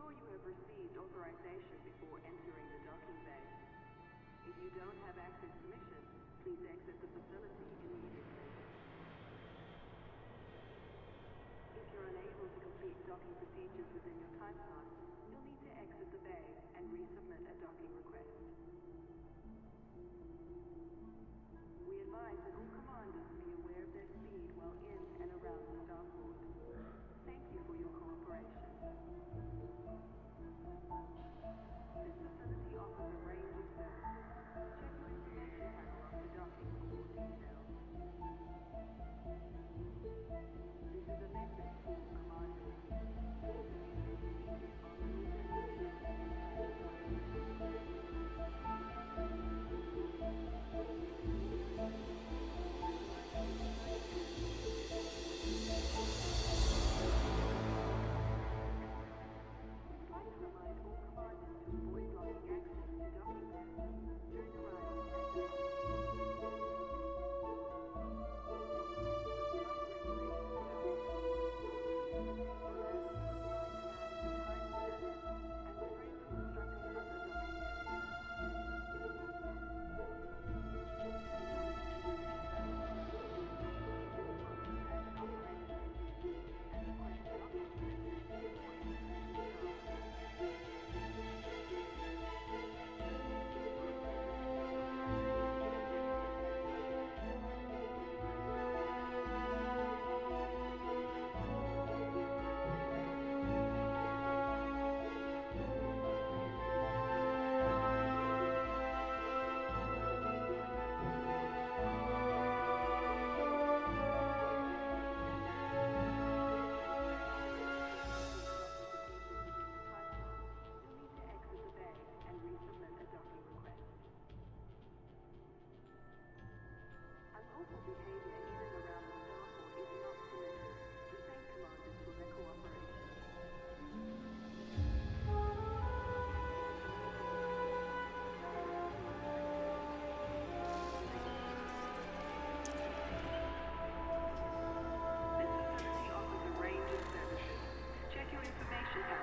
ensure you have received authorization before entering the docking bay. If you don't have active permission, please exit the facility immediately. If you're unable to complete docking procedures within your time slot, you'll need to exit the bay and resubmit a docking request. We advise that all commanders be aware of their speed while in and around the starport. Thank you for your cooperation. This facility offers a range of services. Check your information panel after docking for more details. This is a message to all commanders. Please reduce your speed on maneuvering the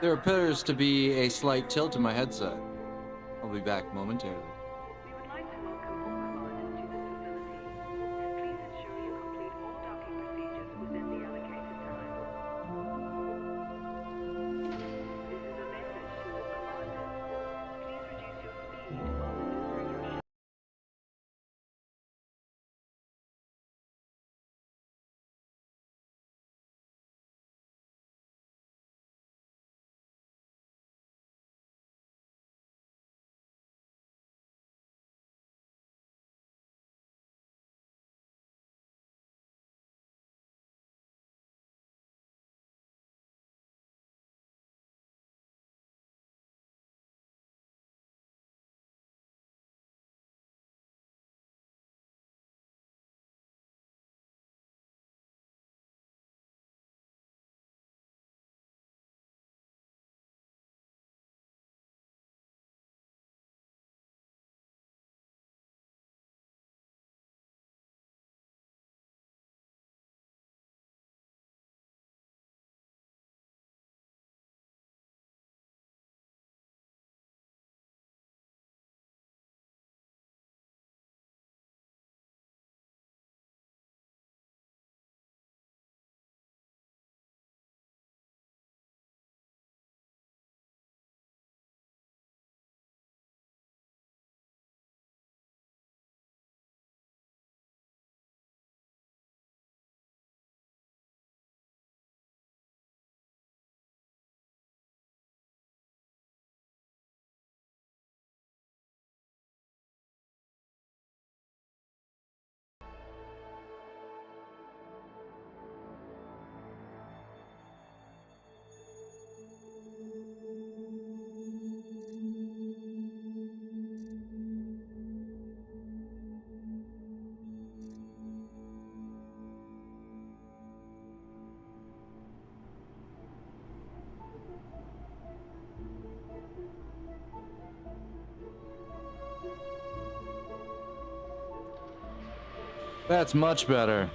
There appears to be a slight tilt in my headset. I'll be back momentarily. We would like to welcome all commanders to this facility. Please ensure you complete all docking procedures within the allocated time. This is a message to all commanders. Please reduce your speed while maneuvering your ship. That's much better.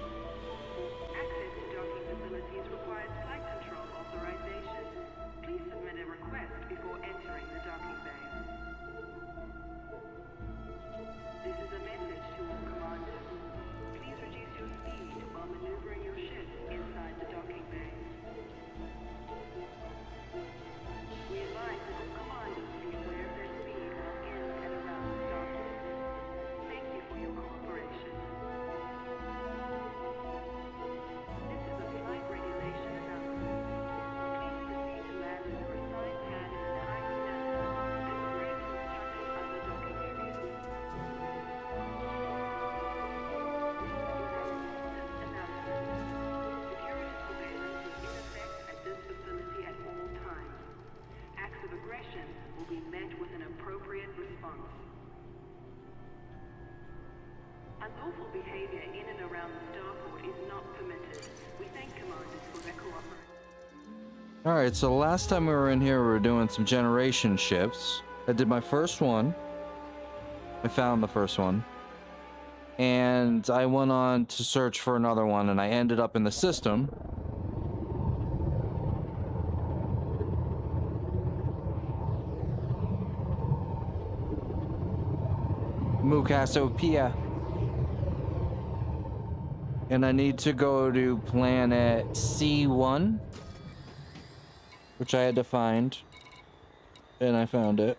Access to docking facilities requires flight control authorization. Please submit a request response. Unlawful behavior in and around the starport is not permitted. We thank commanders for their cooperation. Alright, so last time we were in here, we were doing some generation shifts. I did my first one. I found the first one. And I went on to search for another one, and I ended up in the system. Mukasopia. And I need to go to planet C1, which I had to find. And I found it.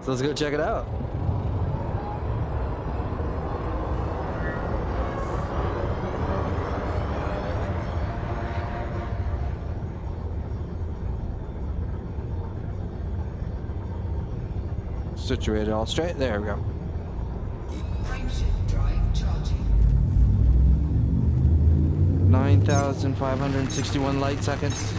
So let's go check it out. Situated all straight. There we go. Frameshift drive charging. 9,561 light seconds.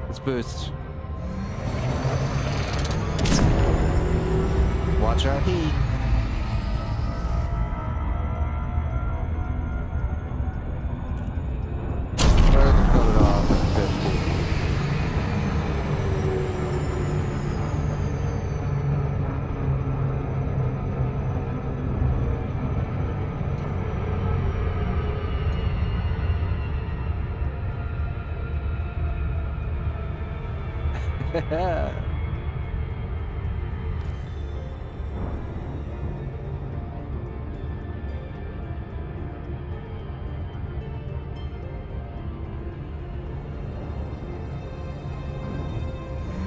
Let's boost. Watch our heat. Let's cut it off at 50.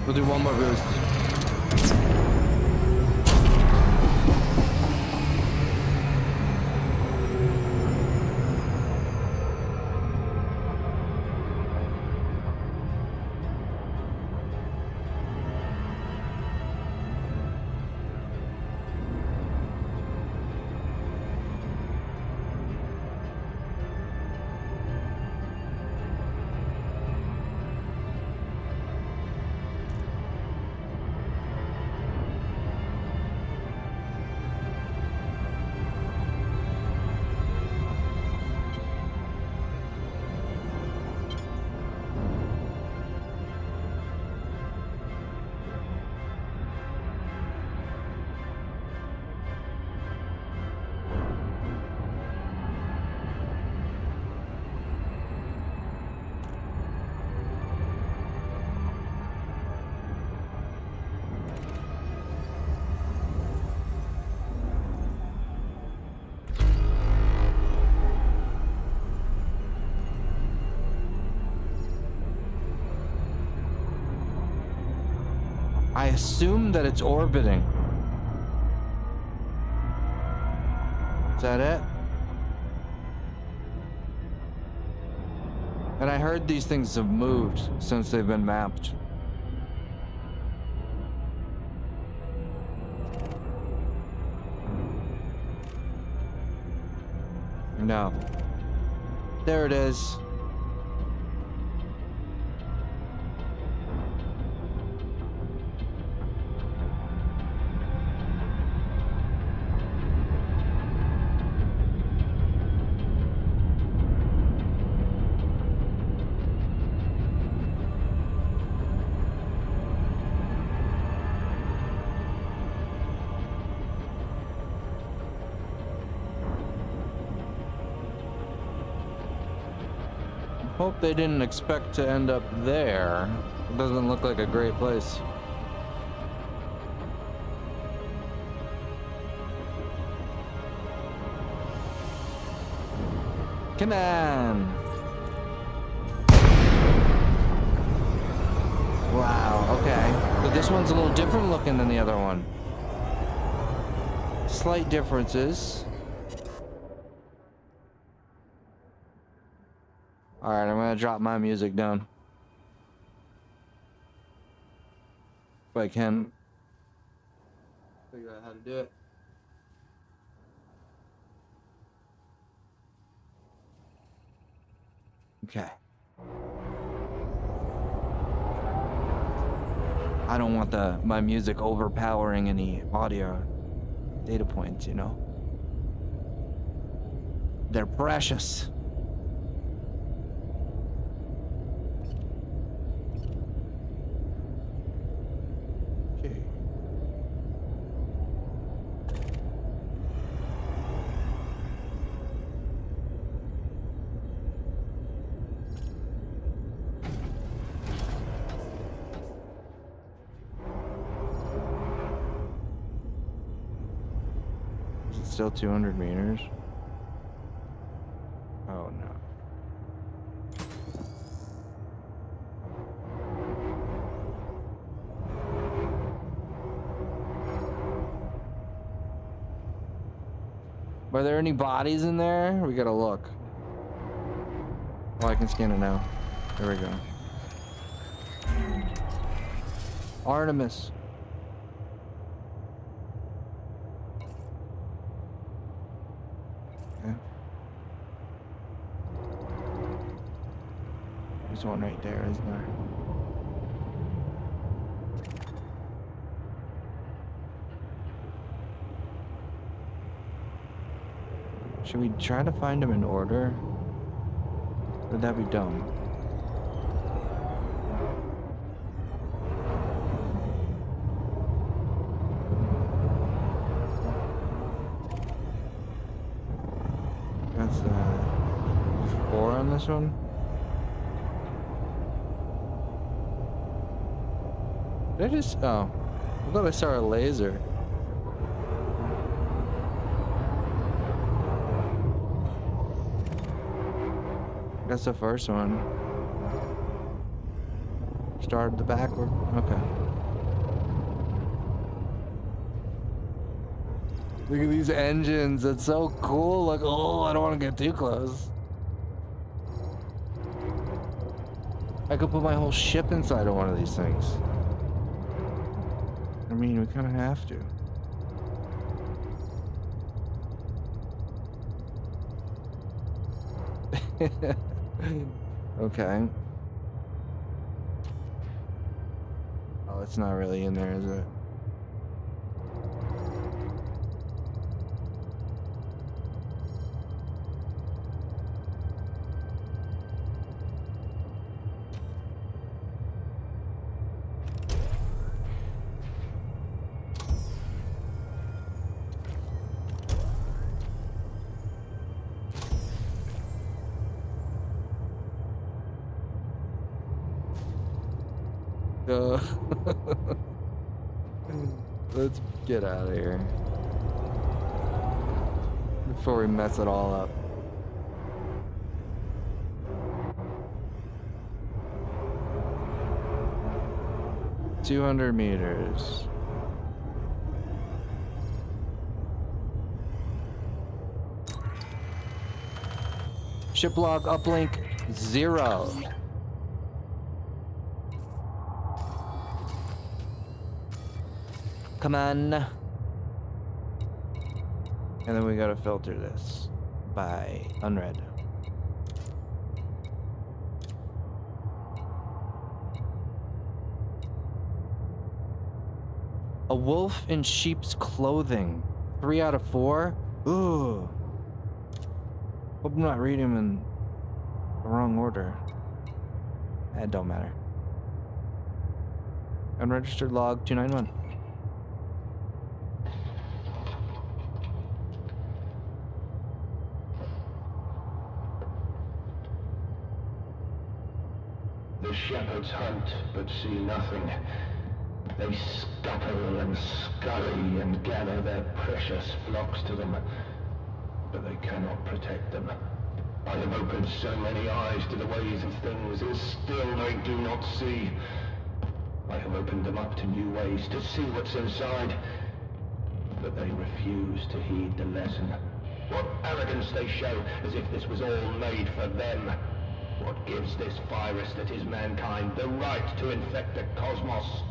We'll do one more boost. I assume that it's orbiting. Is that it? And I heard these things have moved since they've been mapped. No. There it is. Hope they didn't expect to end up there. It doesn't look like a great place. Come on! Wow, okay. But this one's a little different looking than the other one. slight differences. Alright, I'm gonna drop my music down. If I can figure out how to do it. Okay. I don't want my music overpowering any audio data points, you know. They're precious. Okay. Is it still 200 meters? Oh no. Are there any bodies in there? We gotta look. Oh, I can scan it now. There we go. Artemis. Okay. There's one right there, isn't there? Should we try to find them in order? Would that be dumb? That's 4 on this one. Did I just? Oh, I thought I saw a laser. That's the first one. Start the backward. Okay. Look at these engines. It's so cool. Like, oh, I don't want to get too close. I could put my whole ship inside of one of these things. I mean, we kind of have to. Okay. Oh, it's not really in there, is it? Let's get out of here before we mess it all up. $200 meters. Ship log uplink 0. Come on. And then we gotta filter this by unread. A wolf in sheep's clothing. 3 out of 4? Ooh. Hope I'm not reading them in the wrong order. It don't matter. Unregistered log 291. The shepherds hunt, but see nothing. They scuttle and scurry and gather their precious flocks to them, but they cannot protect them. I have opened so many eyes to the ways of things, and still they do not see. I have opened them up to new ways to see what's inside, but they refuse to heed the lesson. What arrogance they show, as if this was all made for them. What gives this virus that is mankind the right to infect the cosmos?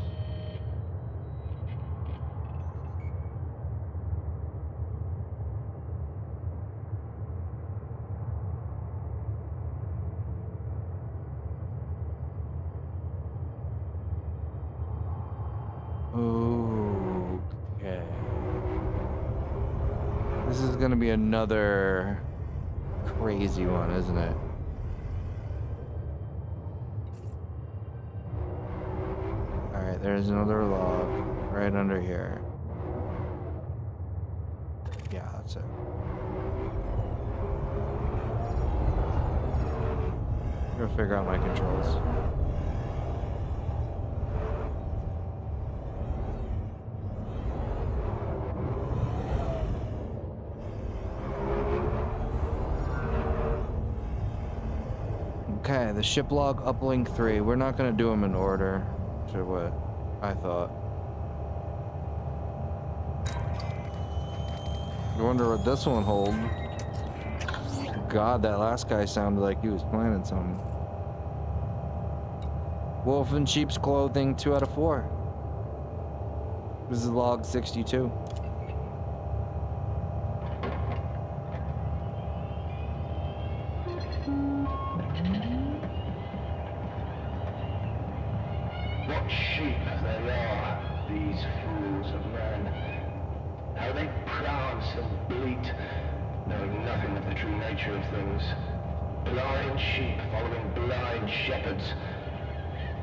Okay. This is gonna be another crazy one, isn't it? Alright, there's another log right under here. Yeah, that's it. I'm gonna figure out my controls. Okay, the ship log uplink 3. We're not gonna do them in order to what I thought. I wonder what this one holds. God, that last guy sounded like he was planning something. Wolf in sheep's clothing, 2 out of 4. This is log 62. What sheep they are, these fools of man. How they prance and bleat, knowing nothing of the true nature of things. Blind sheep following blind shepherds.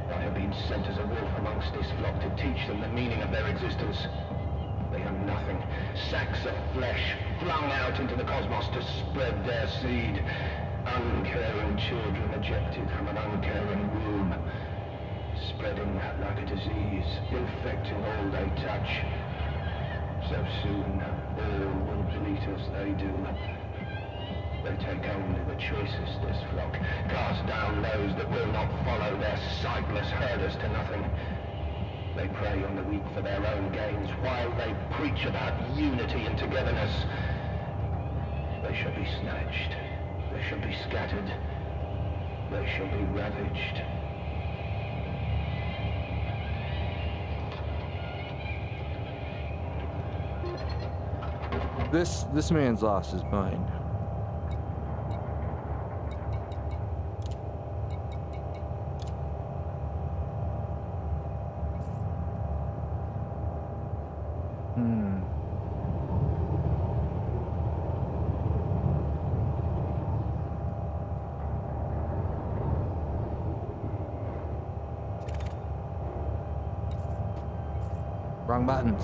I have been sent as a wolf amongst this flock to teach them the meaning of their existence. They are nothing. Sacks of flesh flung out into the cosmos to spread their seed. Uncaring children ejected from an uncaring womb. Spreading like a disease, infecting all they touch. So soon, all will bleat as they do. They take only the choicest, this flock, cast down those that will not follow their sightless herders to nothing. They prey on the weak for their own gains, while they preach about unity and togetherness. They shall be snatched, they shall be scattered, they shall be ravaged. This man's lost his mind. Wrong buttons.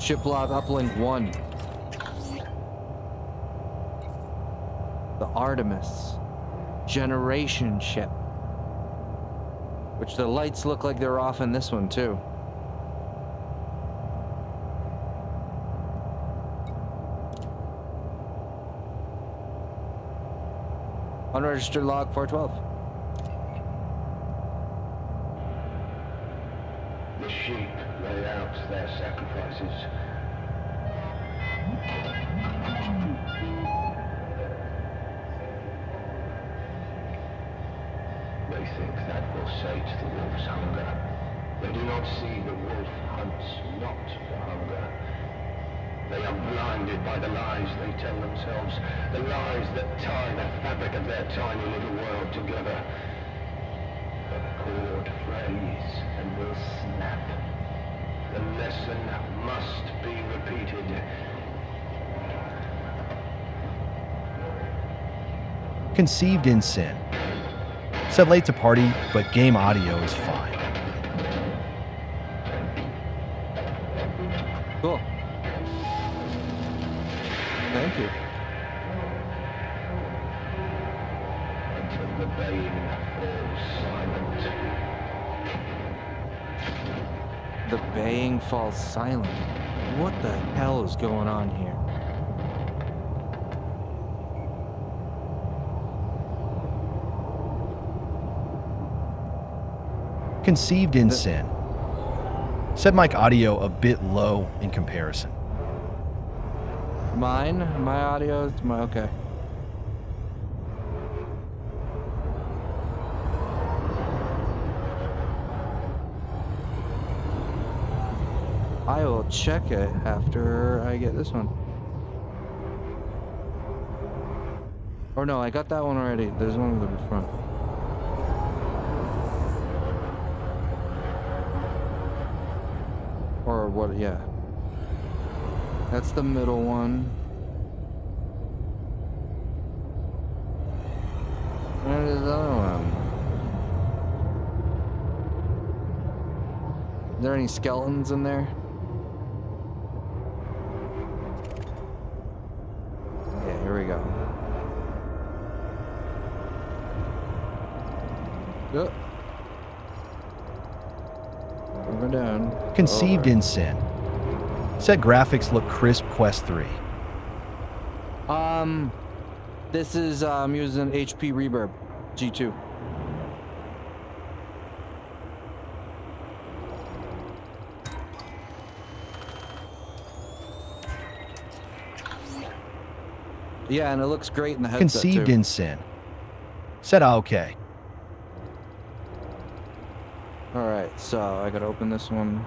Ship log uplink 1. The Artemis generation ship. Which the lights look like they're off in this one too. Unregistered log 412. The sheep lay out their sacrifices. They think that will sate the wolf's hunger. They do not see the wolf hunts not for hunger. They are blinded by the lies they tell themselves, the lies that tie the fabric of their tiny little world together. The cord frays and will snap. The lesson must be repeated. Conceived in sin. Said late to party, but game audio is fine. Cool. Thank you. Until the baying falls silent. The baying falls silent. What the hell is going on here? Conceived in sin. Said mic audio a bit low in comparison. Mine? My audio? Okay. I will check it after I get this one. Or no, I got that one already. There's one in the front. Or what, yeah. That's the middle one. Where is the other one? Is there any skeletons in there? Yeah, here we go. Yep. We're down. Conceived in sin. Said graphics look crisp. Quest 3. This is using HP Reverb G2. Yeah, and it looks great in the headset Conceived too. in sin. Said okay. All right, so I gotta open this one.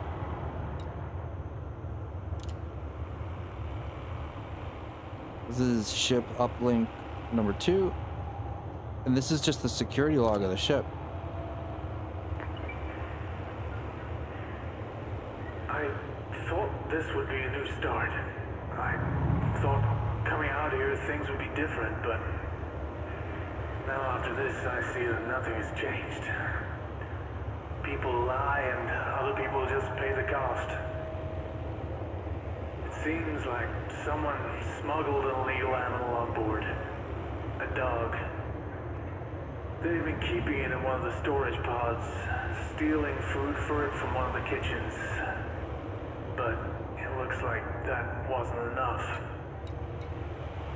This is ship uplink number 2, and this is just the security log of the ship. I thought this would be a new start. I thought coming out here things would be different, but now after this I see that nothing has changed. People lie and other people just pay the cost. It seems like someone smuggled an illegal animal on board. A dog. They've been keeping it in one of the storage pods, stealing food for it from one of the kitchens. But it looks like that wasn't enough.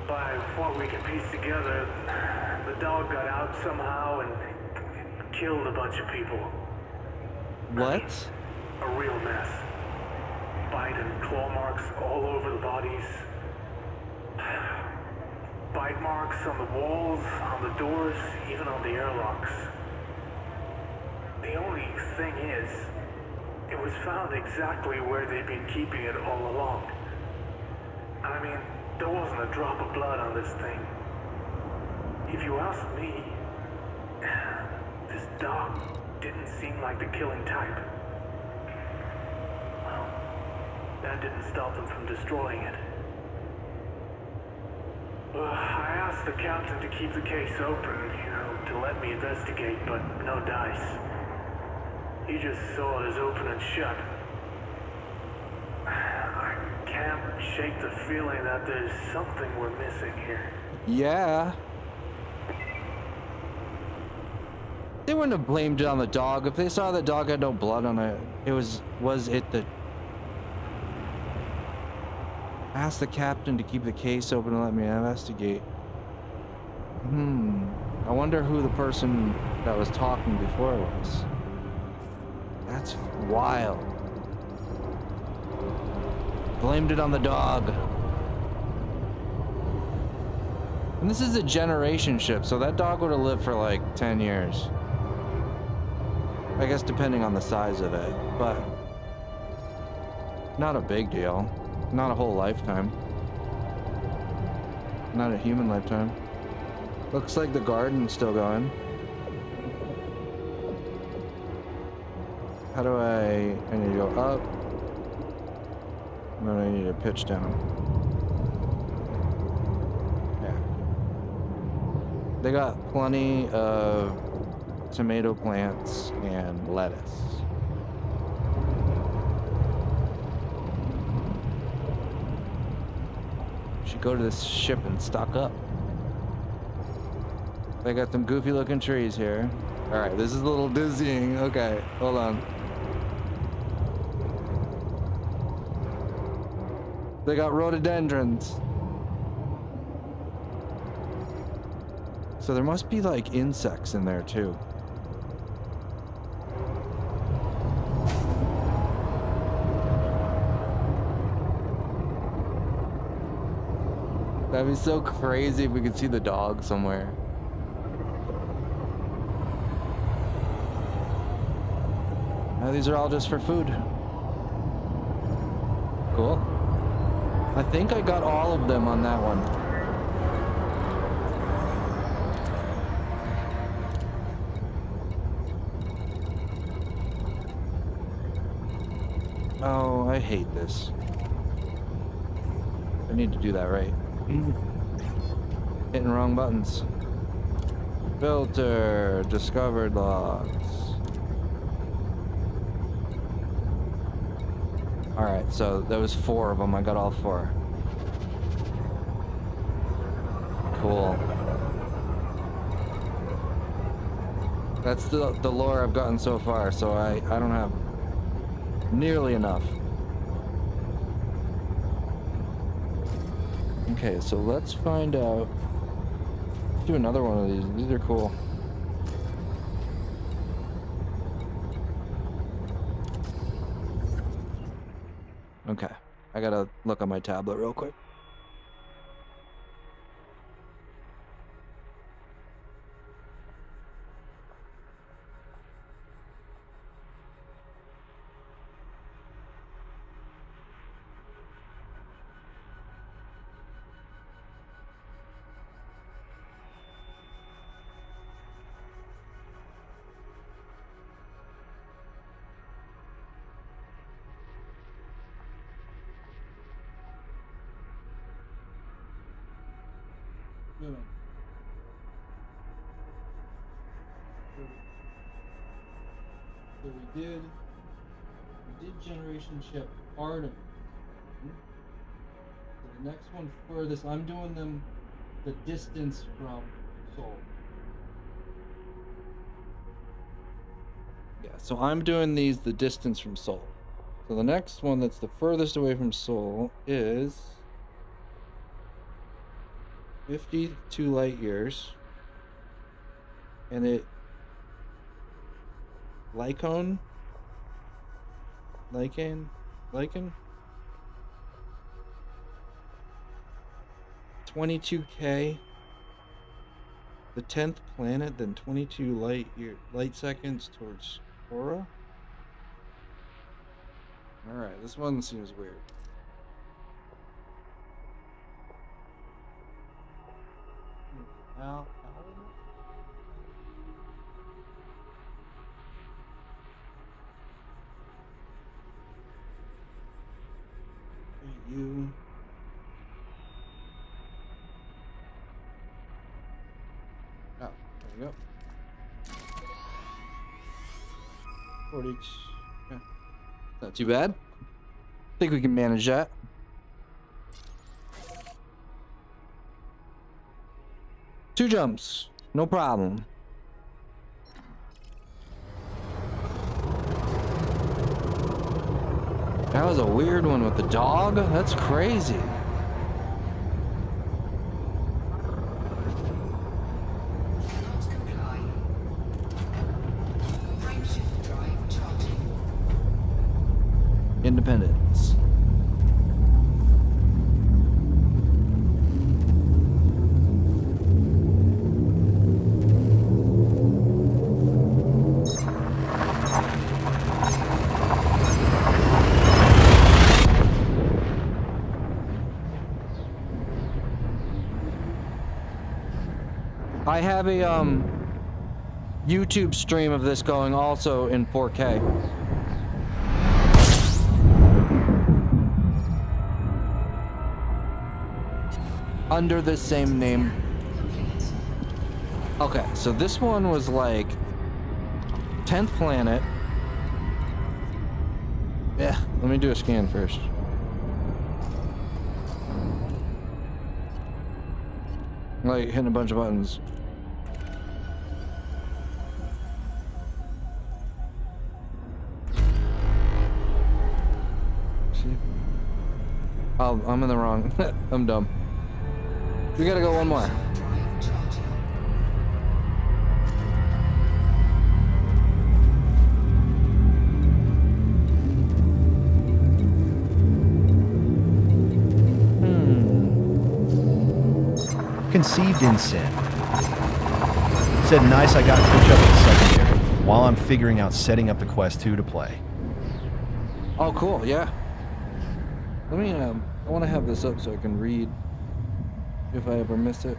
By what we can piece together, the dog got out somehow and killed a bunch of people. What? A real mess. Bite and claw marks all over the bodies. Bite marks on the walls, on the doors, even on the airlocks. The only thing is, it was found exactly where they'd been keeping it all along. I mean, there wasn't a drop of blood on this thing. If you ask me, this dog didn't seem like the killing type. Well, that didn't stop them from destroying it. I asked the captain to keep the case open, to let me investigate, but no dice. He just saw it as open and shut. I can't shake the feeling that there's something we're missing here. Yeah. They wouldn't have blamed it on the dog. If they saw the dog had no blood on it, was it the... Ask the captain to keep the case open and let me investigate. I wonder who the person that was talking before was. That's wild. Blamed it on the dog. And this is a generation ship, so that dog would have lived for like 10 years. I guess depending on the size of it, but not a big deal. Not a whole lifetime. Not a human lifetime. Looks like the garden's still going. How do I need to go up. And then I need to pitch down. Yeah. They got plenty of tomato plants and lettuce. Should go to this ship and stock up. They got some goofy looking trees here. Alright, this is a little dizzying. Okay, hold on. They got rhododendrons. So there must be like insects in there too. That'd be so crazy if we could see the dog somewhere. Now these are all just for food. Cool. I think I got all of them on that one. Oh, I hate this. I need to do that right. Hitting wrong buttons. Filter, discovered logs. Alright, so there was 4 of them. I got all 4. Cool. That's the lore I've gotten so far, so I don't have nearly enough. Okay, so let's find out. Do another one of these. These are cool. Okay, I gotta look on my tablet real quick. So we did generation ship Artemis. So the next one furthest, I'm doing them the distance from Sol. Yeah, so I'm doing these the distance from Sol. So the next one that's the furthest away from Sol is 52 light years. And it Lycan 22K, the 10th planet, then 22 light seconds towards Aura. Alright, this one seems weird. Now, you. Oh, there we go. 40. Yeah. Not too bad. Think we can manage that. Two jumps, no problem. That was a weird one with the dog. That's crazy. Cannot comply. Frameshift drive charging. Independence. I have a YouTube stream of this going also in 4K. Under the same name. Okay, so this one was like 10th planet. Yeah, let me do a scan first. Like hitting a bunch of buttons. See? Oh, I'm in the wrong. I'm dumb. We gotta go one more. Drive charging. Conceived in sin. Said nice I got pushed up in secondary while I'm figuring out setting up the Quest 2 to play. Oh, cool. Yeah. Let me, I want to have this up so I can read if I ever miss it.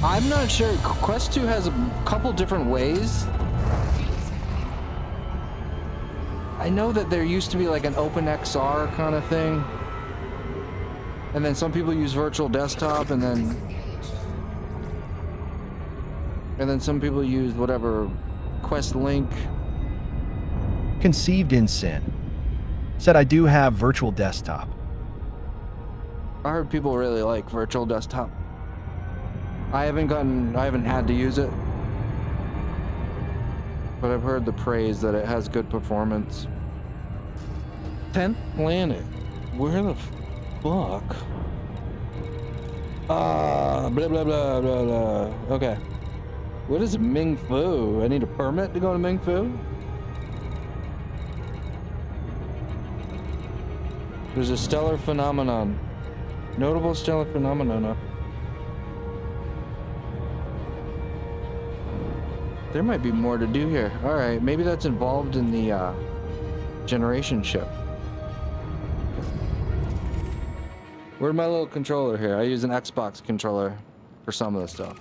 I'm not sure. Quest 2 has a couple different ways. I know that there used to be like an OpenXR kind of thing. And then some people use virtual desktop, and then some people use whatever Quest Link. Conceived in sin. Said I do have virtual desktop. I heard people really like virtual desktop. I haven't had to use it, but I've heard the praise that it has good performance. 10th planet. Where the fuck? Blah blah blah blah blah. Okay. What is Ming Fu? I need a permit to go to Ming Fu? There's a stellar phenomenon. Notable stellar phenomenon. There might be more to do here. Alright, maybe that's involved in the generation ship. Where's my little controller here? I use an Xbox controller for some of this stuff.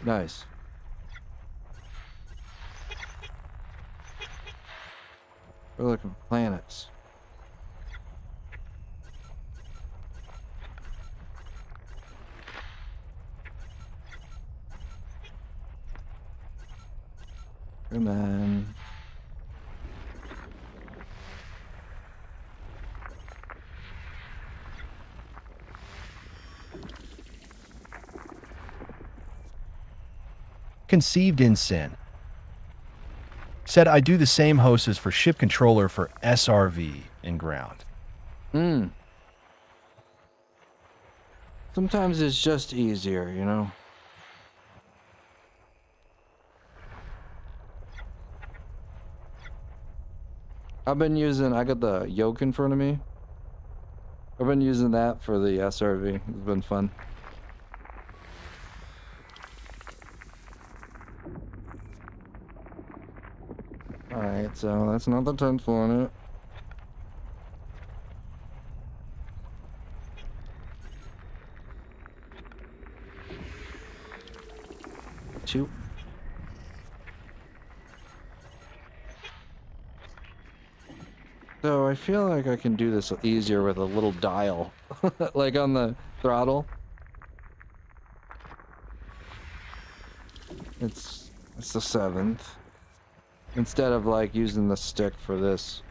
Nice. We're looking for planets. Come on. Conceived in sin. Said I do the same hosts as for ship controller for SRV in ground. Sometimes it's just easier, you know? I got the yoke in front of me. I've been using that for the SRV. It's been fun. Alright, so that's not the 10th planet. Two. So I feel like I can do this easier with a little dial, like on the throttle. It's the 7th. Instead of like using the stick for this.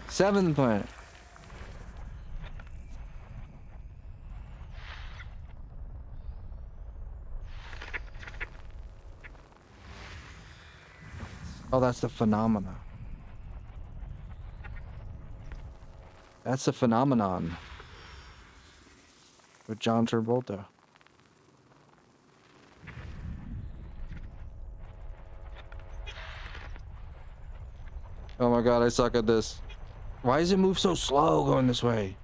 Seventh planet. Oh, that's the phenomena. That's the phenomenon. With John Travolta. Oh my god, I suck at this. Why does it move so slow going this way?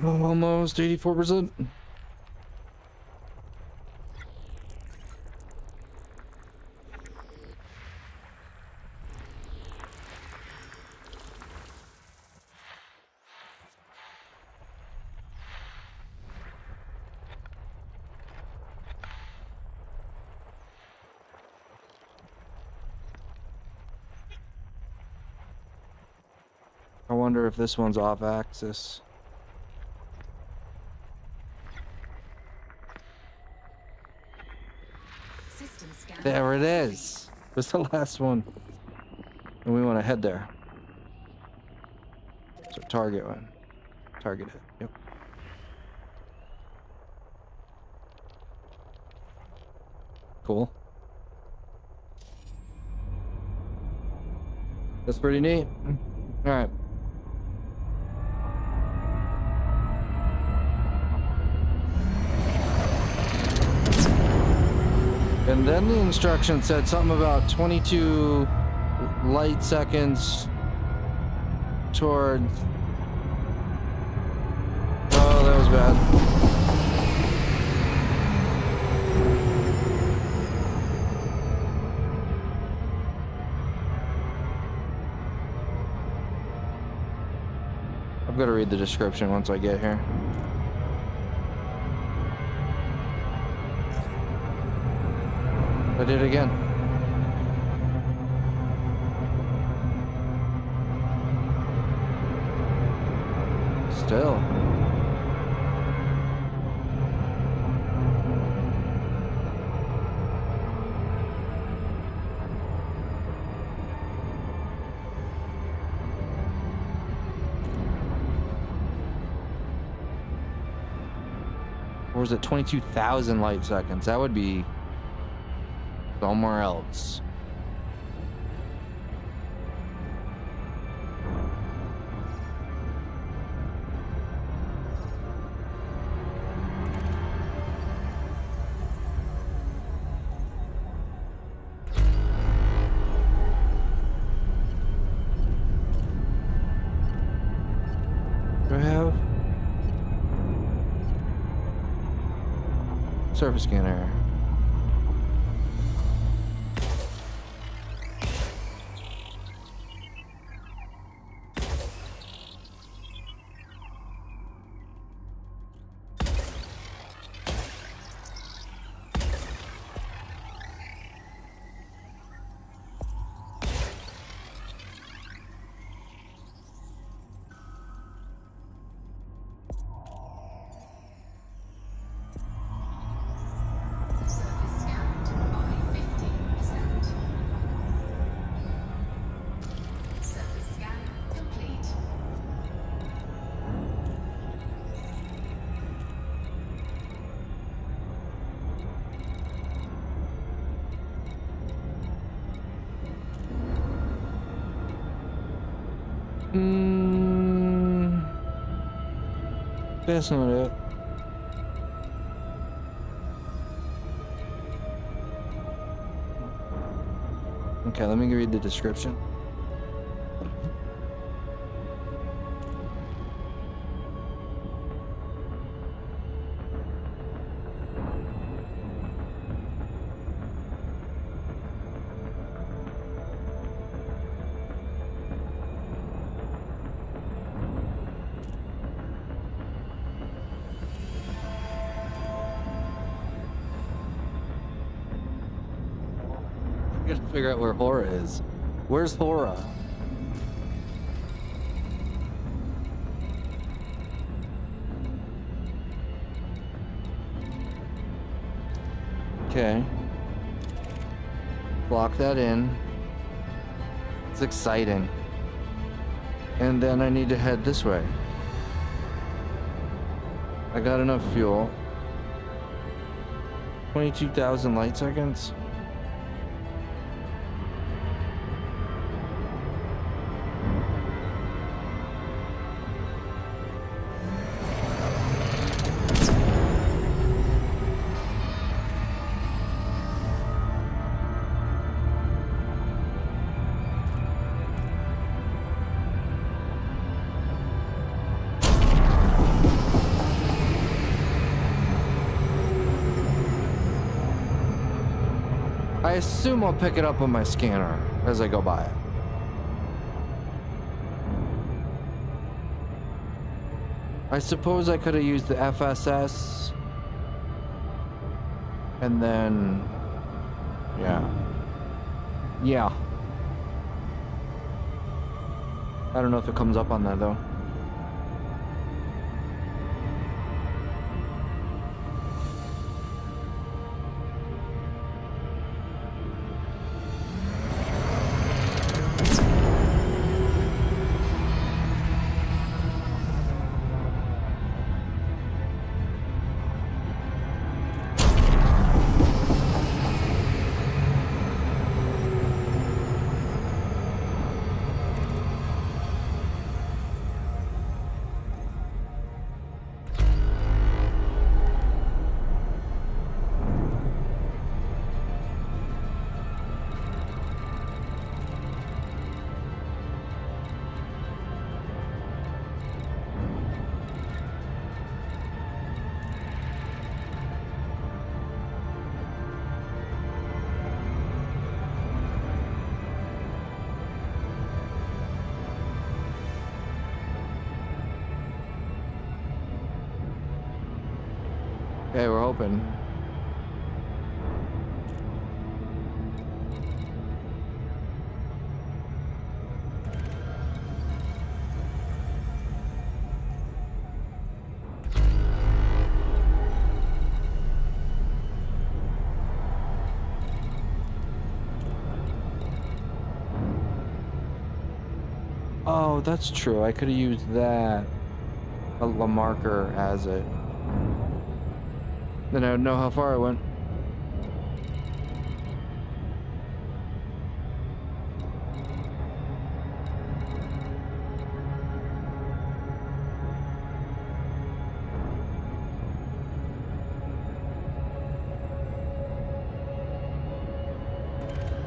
Oh, almost 84%. wonder if this one's off axis. System scan. There it is. It's the last one. And we want to head there. So target one. Target it. Yep. Cool. That's pretty neat. All right. And then the instruction said something about 22 light seconds towards... Oh, that was bad. I'm gonna read the description once I get here. I did it again. Still. Or was it 22,000 light seconds? That would be somewhere else. Do I have surface scanner? Surface scanned by 50%. Surface scan complete. That's not it. Okay, let me read the description. I gotta figure out where Hora is. Where's Hora? Okay. Block that in. It's exciting. And then I need to head this way. I got enough fuel. 22,000 light seconds. I assume I'll pick it up on my scanner as I go by it. I suppose I could have used the FSS and then, yeah. I don't know if it comes up on that though. Okay, we're hoping. Oh, that's true. I could have used that a marker as it. Then I would know how far I went.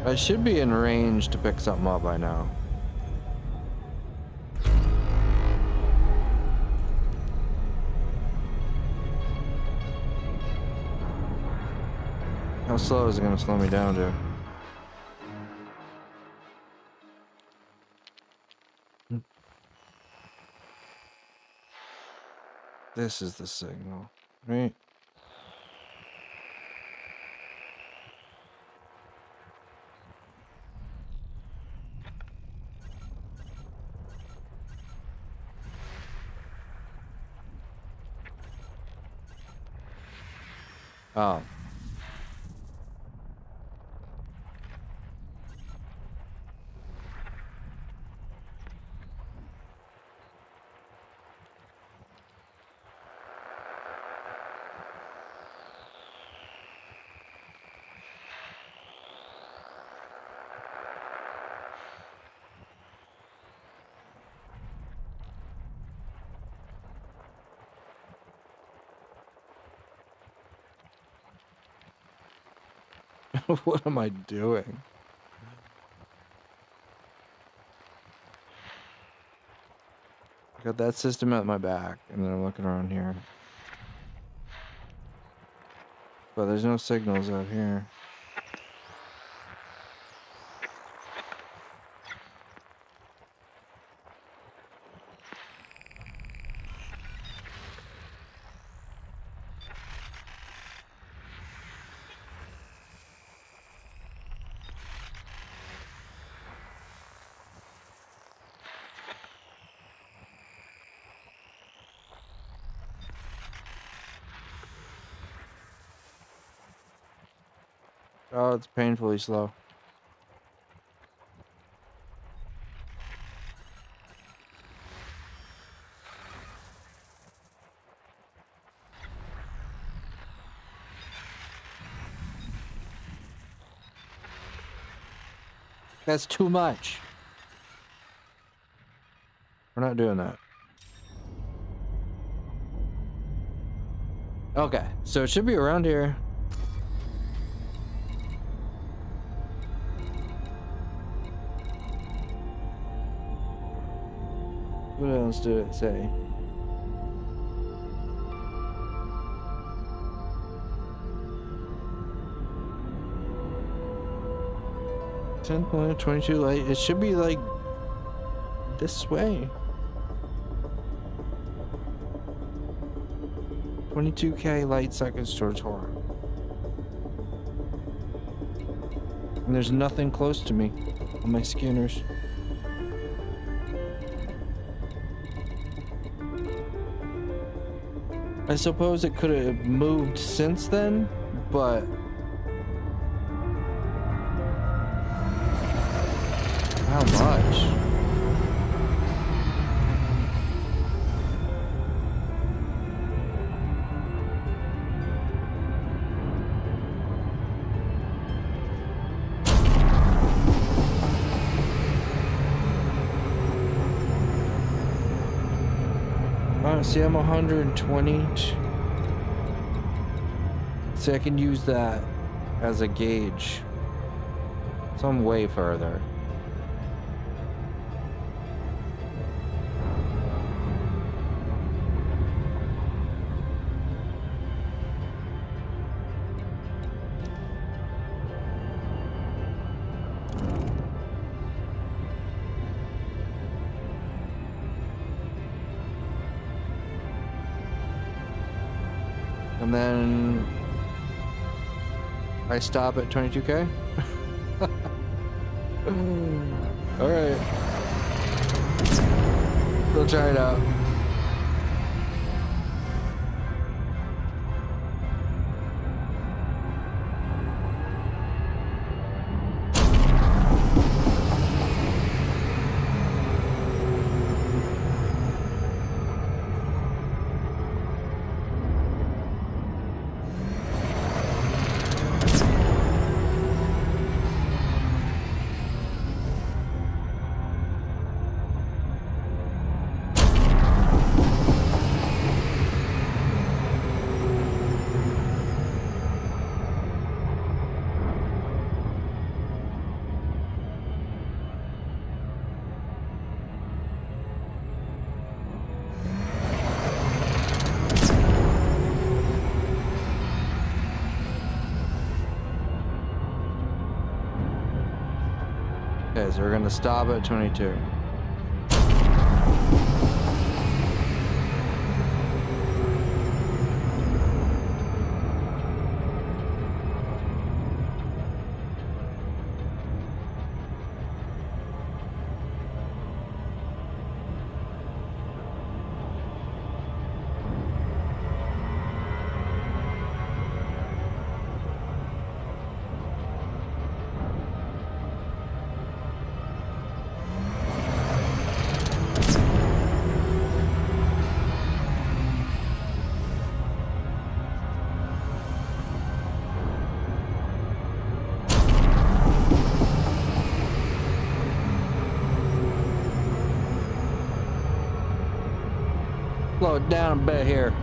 I should be in range to pick something up by now. How slow is it gonna slow me down to? This is the signal, right? Oh. What am I doing? I got that system at my back, and then I'm looking around here. But there's no signals out here. Oh, it's painfully slow. That's too much. We're not doing that. Okay, so it should be around here. What else did it say? $10.22 light. It should be like this way. 22K light seconds towards horror. And there's nothing close to me on my scanners. I suppose it could have moved since then, but how much? See, I'm 120. See, I can use that as a gauge. So I'm way further. And then I stop at 22K. All right, we'll try it out. Okay, so we're gonna stop at 22. Slow it down a bit here.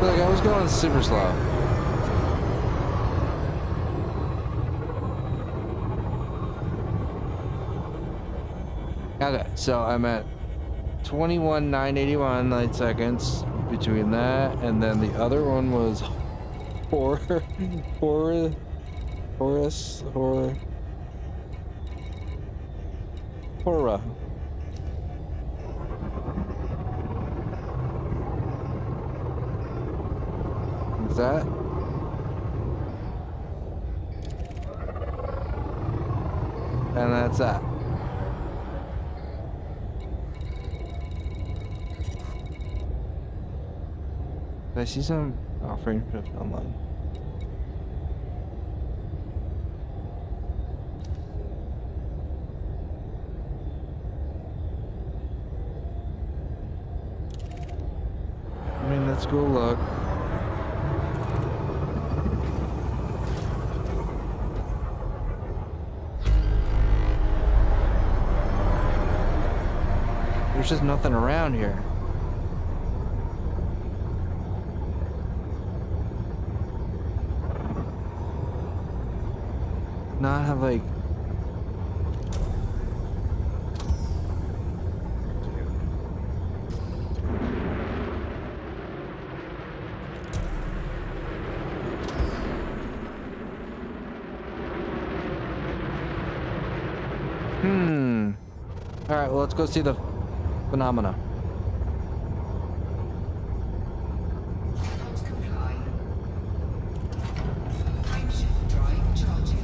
Look, I was going super slow. Okay, so I'm at 21,981 light seconds between that, and then the other one was Hora. Is that? And that's that. Did I see some offering shift online? I mean, let's go look. There's just nothing around here. Not have like. All right, well, let's go see the phenomena. Cannot comply. Frameshift drive charging.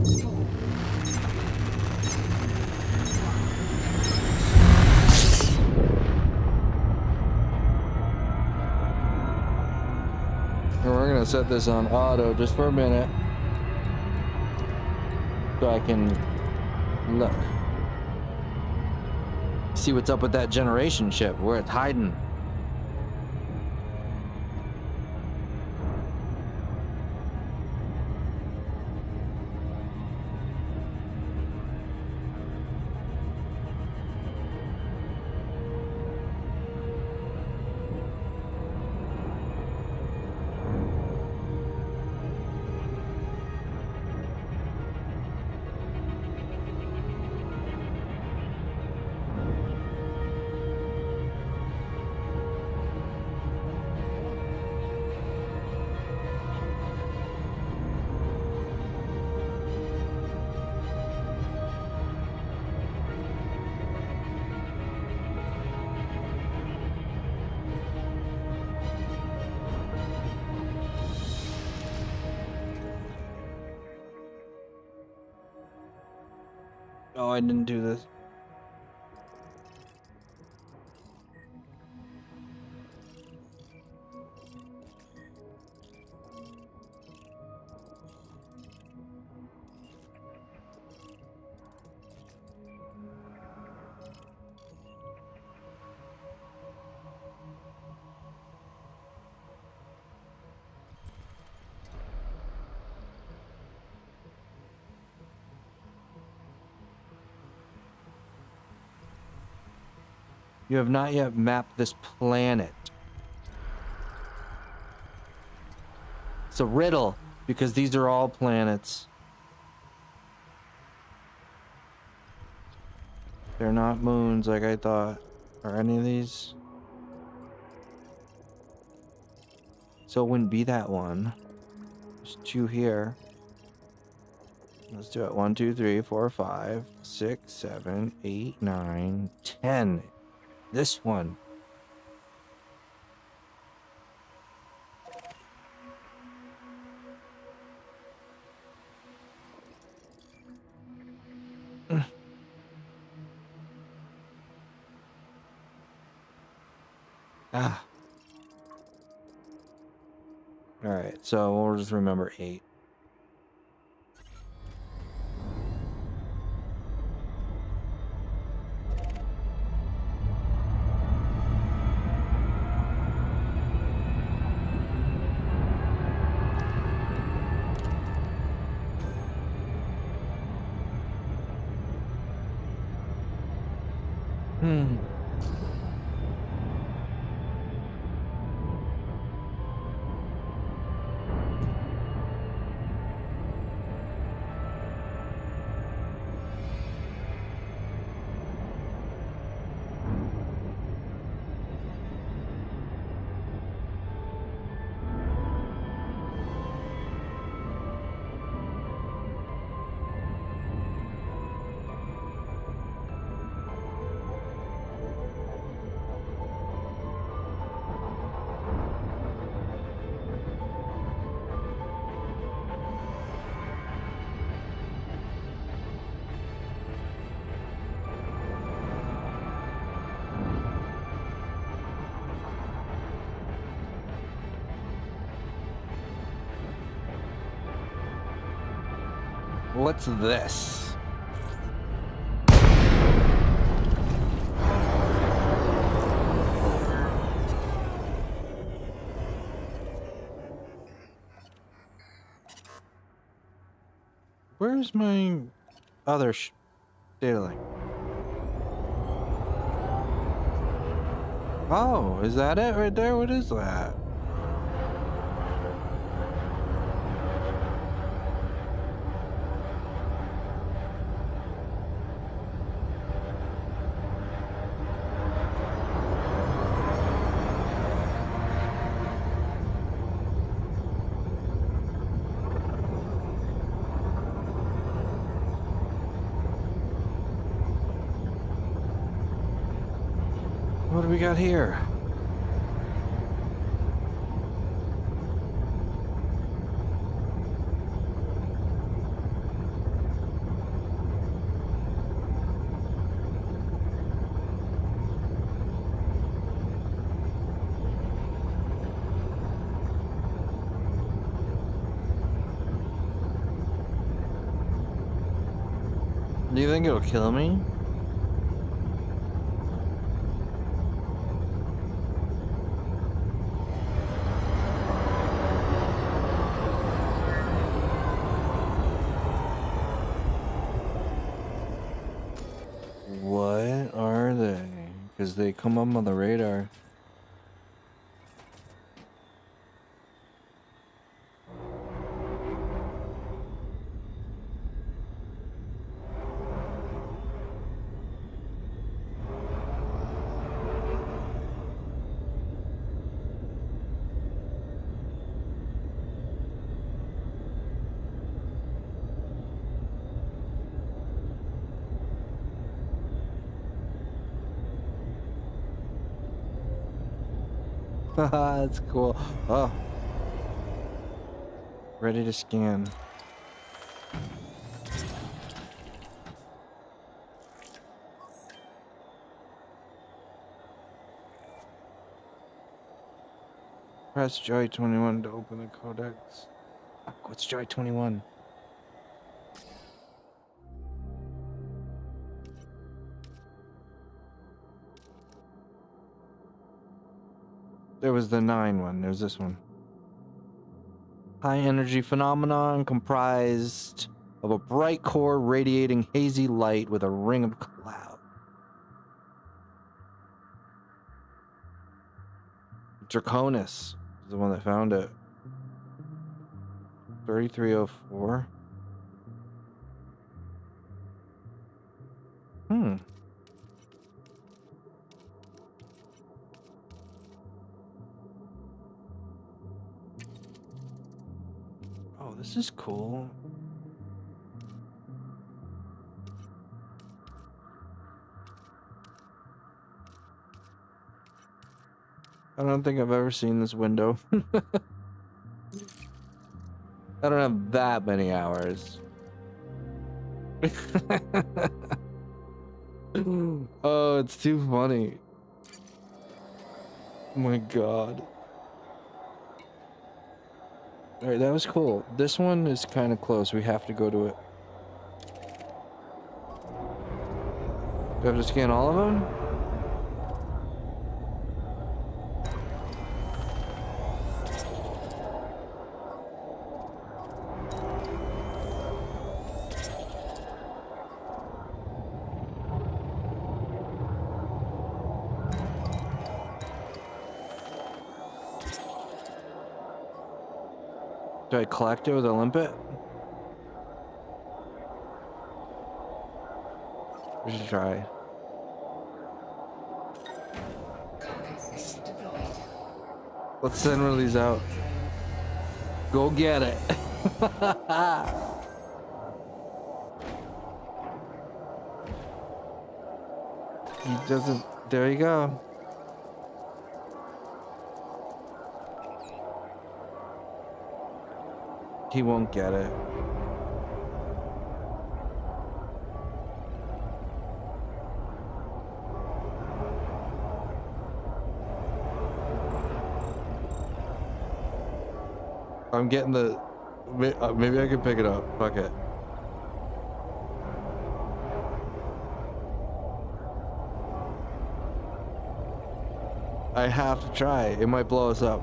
4, 3, 2, 1. And we're gonna set this on auto just for a minute, so I can look. See what's up with that generation ship, where it's hiding. Oh, I didn't do this. You have not yet mapped this planet. It's a riddle, because these are all planets. They're not moons like I thought. Are any of these? So it wouldn't be that one. There's 2 here. Let's do it. 1, 2, 3, 4, 5, 6, 7, 8, 9, 10. This one. Ah. All right, so we'll just remember 8. What's this? Where's my other data link? Oh, is that it right there? What is that? What do we got here? Do you think it'll kill me? What are they? Because they come up on the radar. That's cool. Oh. Ready to scan. Press Joy 21 to open the codex. What's Joy 21? There was the 9 one. There's this one. High energy phenomenon comprised of a bright core radiating hazy light with a ring of cloud. Draconis is the one that found it. 3304. Oh, this is cool. I don't think I've ever seen this window. I don't have that many hours. Oh, it's too funny. Oh my god. Alright, that was cool. This one is kind of close. We have to go to it. Do I have to scan all of them? Do I collect it with a limpet? We should try. Let's send one of these out. Go get it. He doesn't. There you go. He won't get it. I'm getting the... Maybe I can pick it up. Fuck it. I have to try. It might blow us up.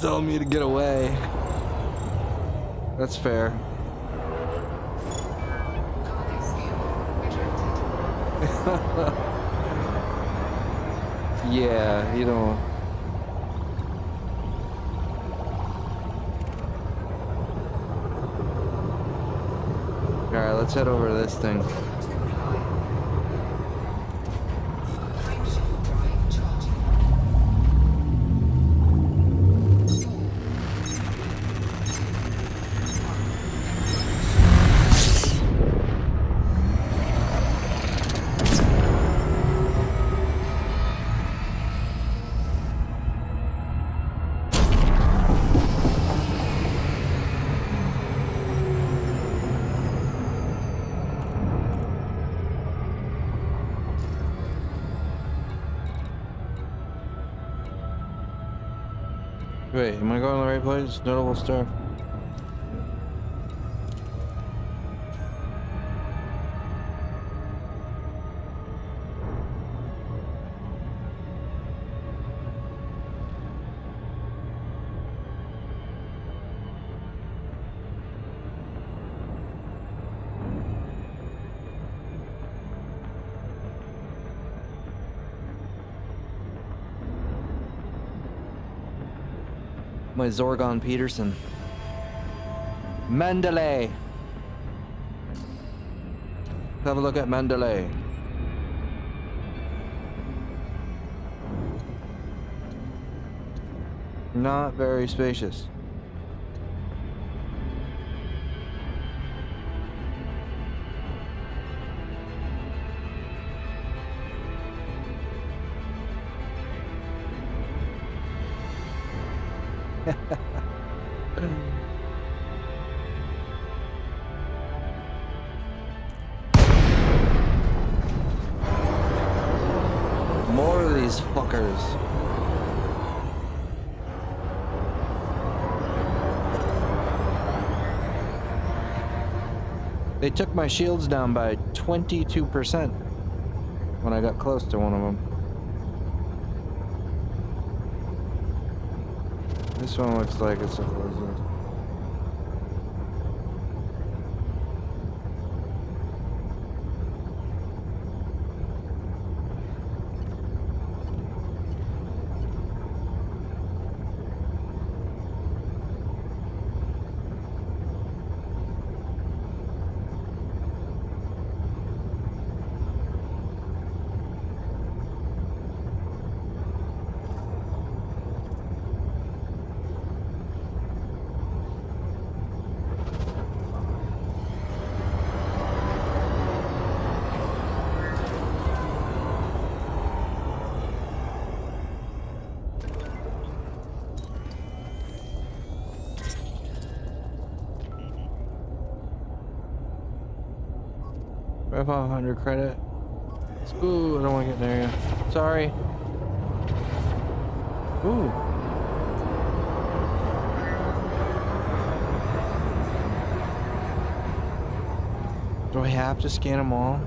Telling me to get away. That's fair. Cargo skill retracted. Yeah, you know. Alright, let's head over to this thing. Cannot comply. Time shift drive charging. 4. Wait, am I going to the right place? Notable stuff. My Zorgon Peterson. Mandalay. Have a look at Mandalay. Not very spacious. More of these fuckers. They took my shields down by 22% when I got close to one of them. This one looks like it's a closer. I have 100 credit. Ooh, I don't want to get near you. Sorry. Ooh. Do I have to scan them all?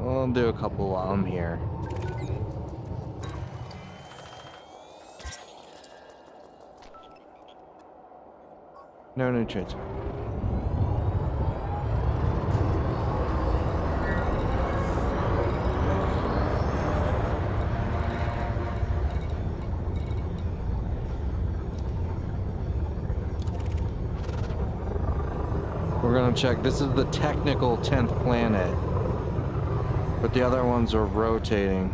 I'll do a couple while I'm here. No nutrients. We're gonna check. This is the technical 10th planet. But the other ones are rotating.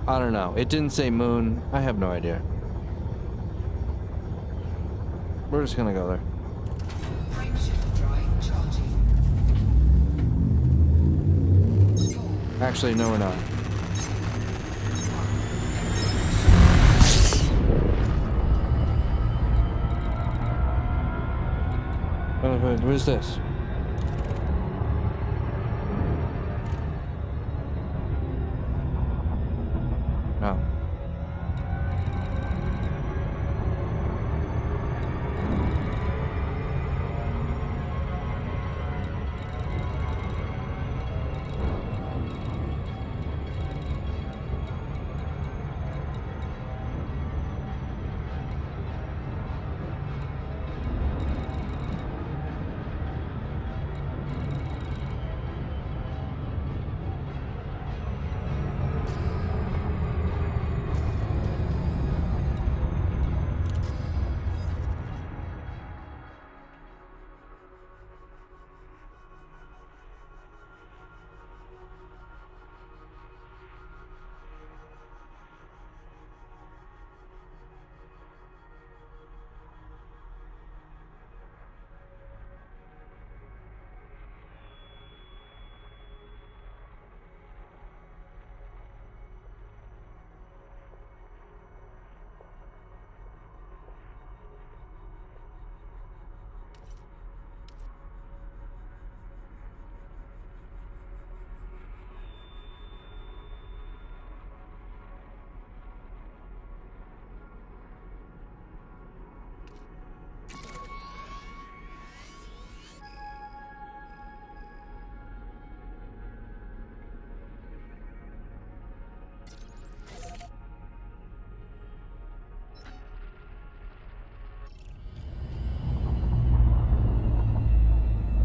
I don't know. It didn't say moon. I have no idea. We're just gonna go there. Frameshift drive charging. 4, Actually, no, we're not. What is this? Oh.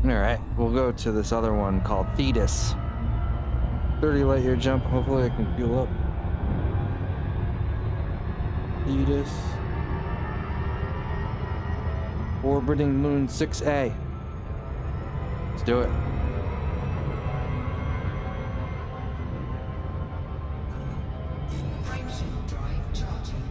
Alright, we'll go to this other one called Thetis. 30 light year jump, hopefully I can fuel up. Thetis. Orbiting moon 6A. Let's do it. frameshift drive charging.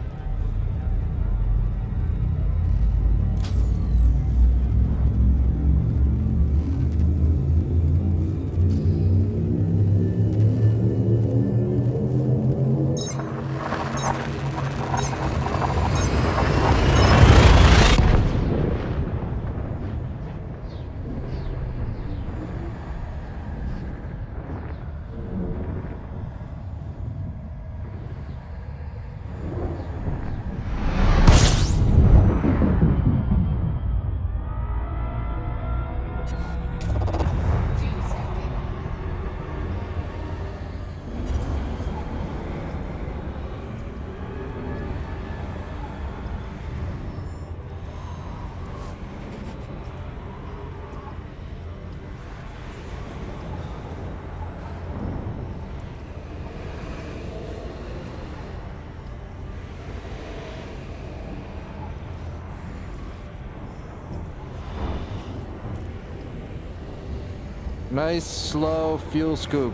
Fuel scoping. Nice, slow fuel scoop.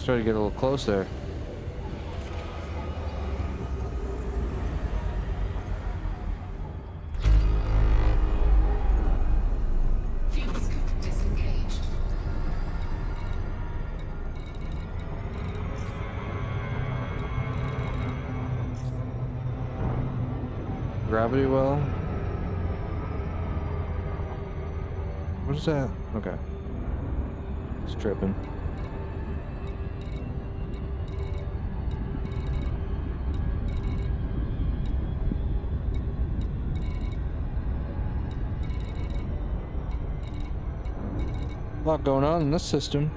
Try to get a little close there. Fuel scope disengaged. Gravity well. What is that? Okay. It's tripping. A lot going on in this system.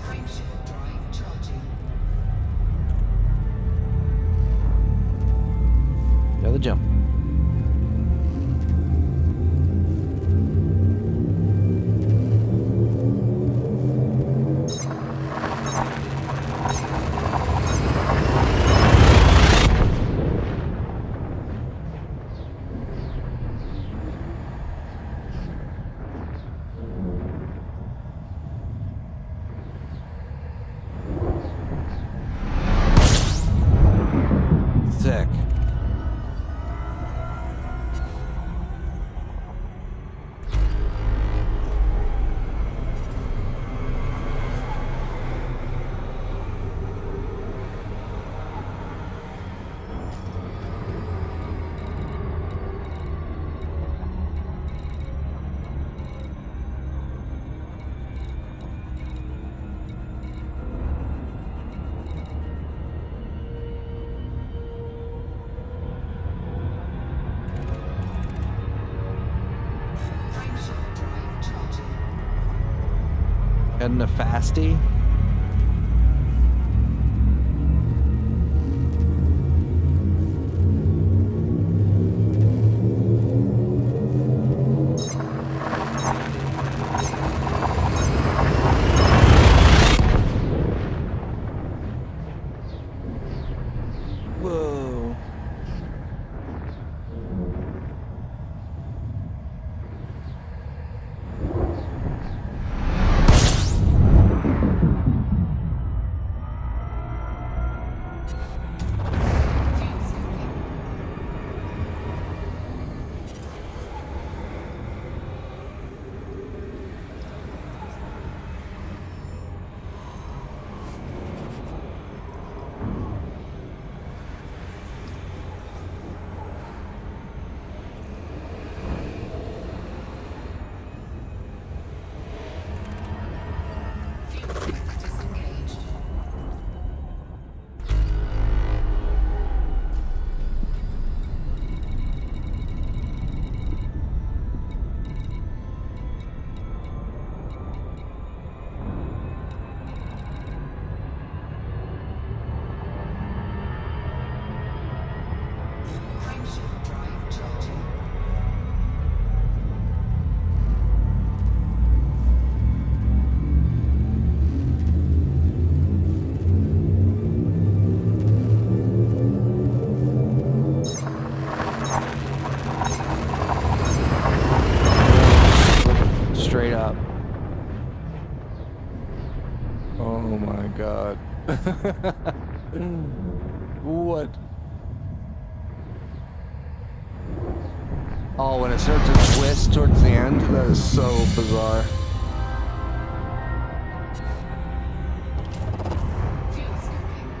Frameshift drive charging. Another jump. Sick. Frameshift drive charging. Heading to Fasty. Whoa. Fuel scooping. Fuel scoop disengaged. Frameshift drive charging. Straight up. Oh my god. What? Oh, when it starts to twist towards the end, that is so bizarre. Fuel scooping.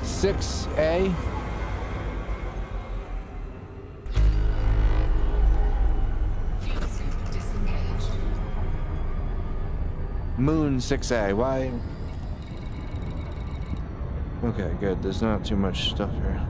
6A? Fuel scoop disengaged. Moon 6A. Why? Okay, good. There's not too much stuff here.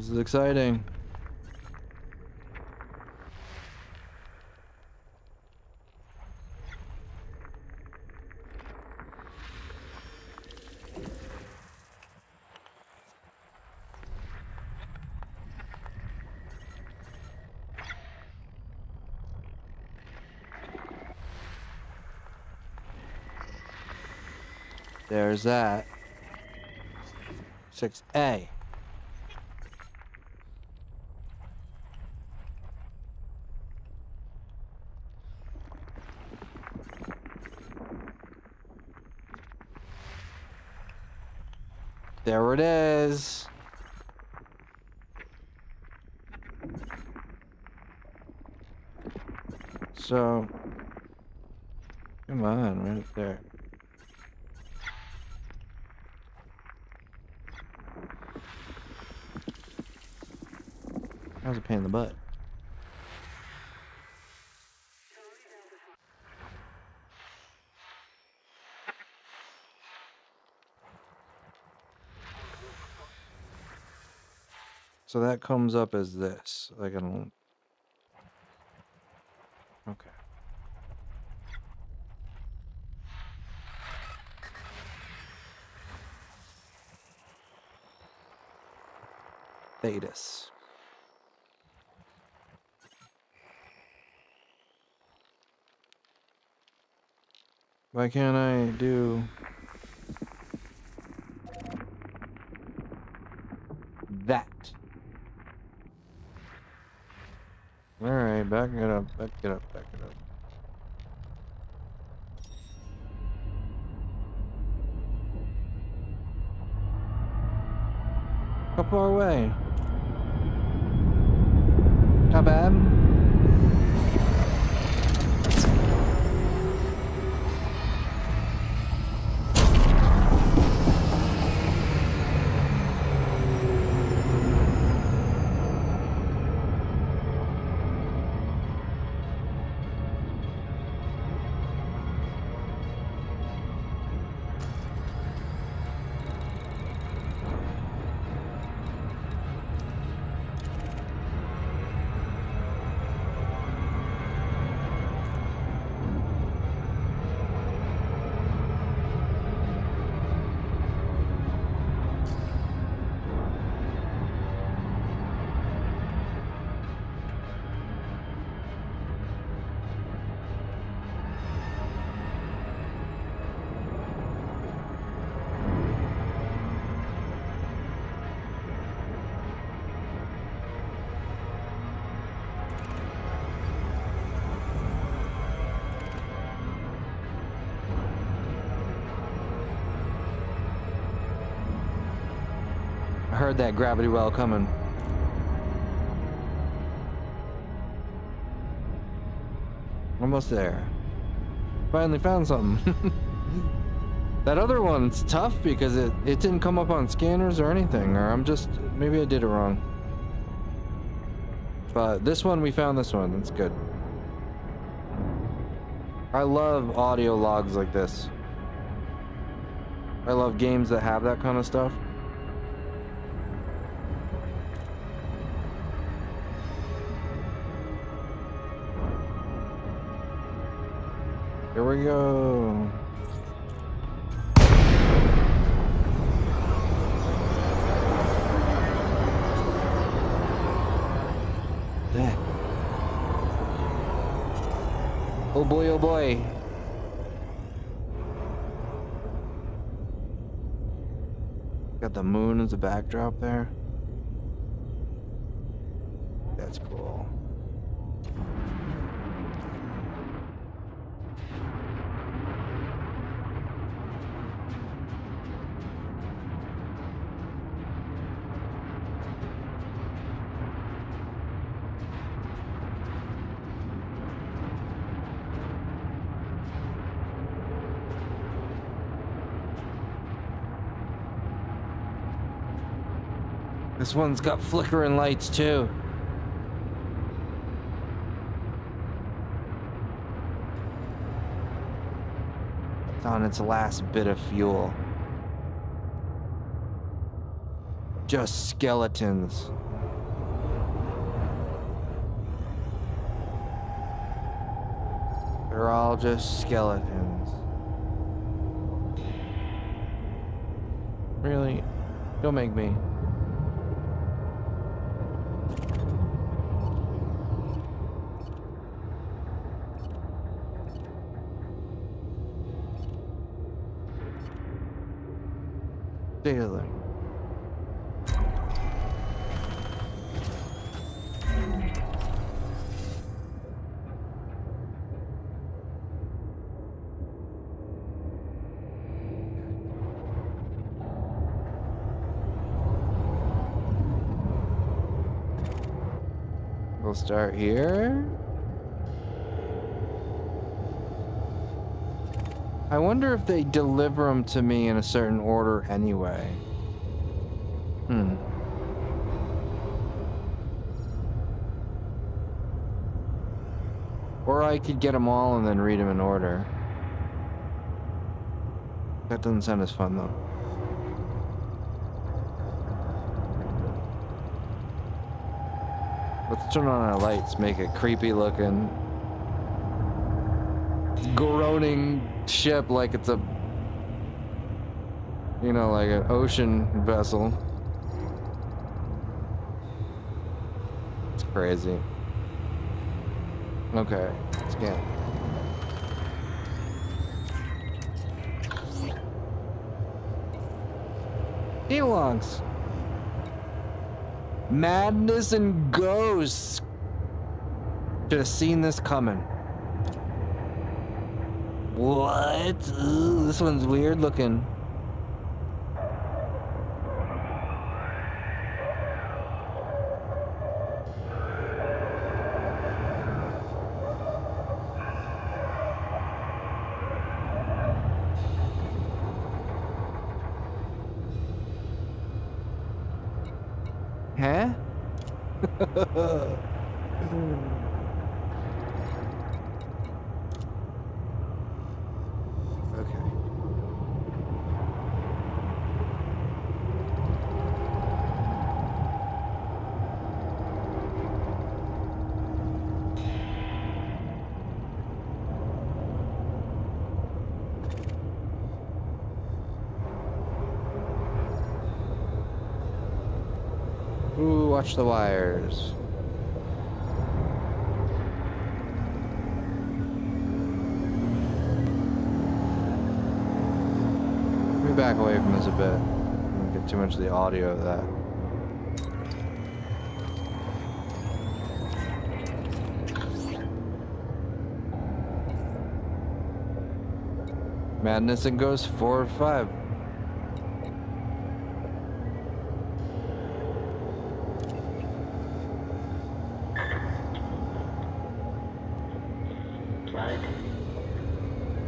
This is exciting. There's that. 6A. There it is. So, come on, right there. That was a pain in the butt. So that comes up as this. Like an. Okay. Thetis. Why can't I do that? Alright, back it up, back it up, back it up. How far away? Not bad. I heard that gravity well coming. Almost there. Finally found something. That other one's tough because it didn't come up on scanners or anything, or maybe I did it wrong. But this one, we found this one. That's good. I love audio logs like this. I love games that have that kind of stuff. Here we go. There. Oh boy, oh boy. Got the moon as a backdrop there. That's cool. This one's got flickering lights too. It's on its last bit of fuel. Just skeletons. They're all just skeletons. Really? Don't make me. Stay there. We'll start here. I wonder if they deliver them to me in a certain order anyway. Or I could get them all and then read them in order. That doesn't sound as fun though. Let's turn on our lights, make it creepy looking. Groaning ship like it's a, you know, like an ocean vessel. It's crazy. Okay, scan. Elongs. Madness and ghosts. Should have seen this coming. What? Ooh, this one's weird looking. Huh? Okay. Ooh, watch the wires. Let me back away from this a bit. I don't get too much of the audio of that. Madness and Ghost 4 or 5.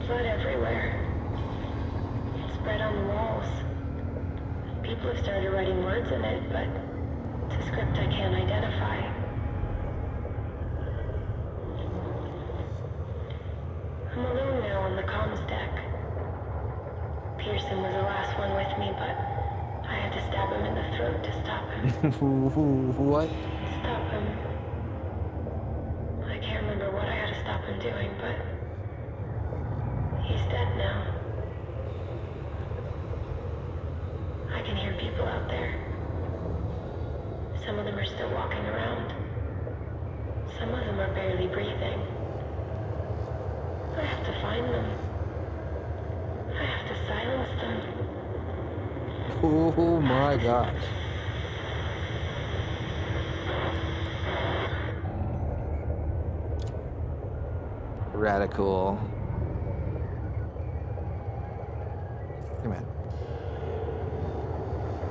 Blood everywhere. It's spread on the walls. People have started writing words in it, but it's a script I can't identify. I'm alone now on the comms deck. Pearson was the last one with me, but I had to stab him in the throat to stop him. What? Stop him. I can't remember what I had to stop him doing, but he's dead now. I can hear people out there. Some of them are still walking around. Some of them are barely breathing. I have to find them. I have to silence them. Oh my gosh. Radical. Come on.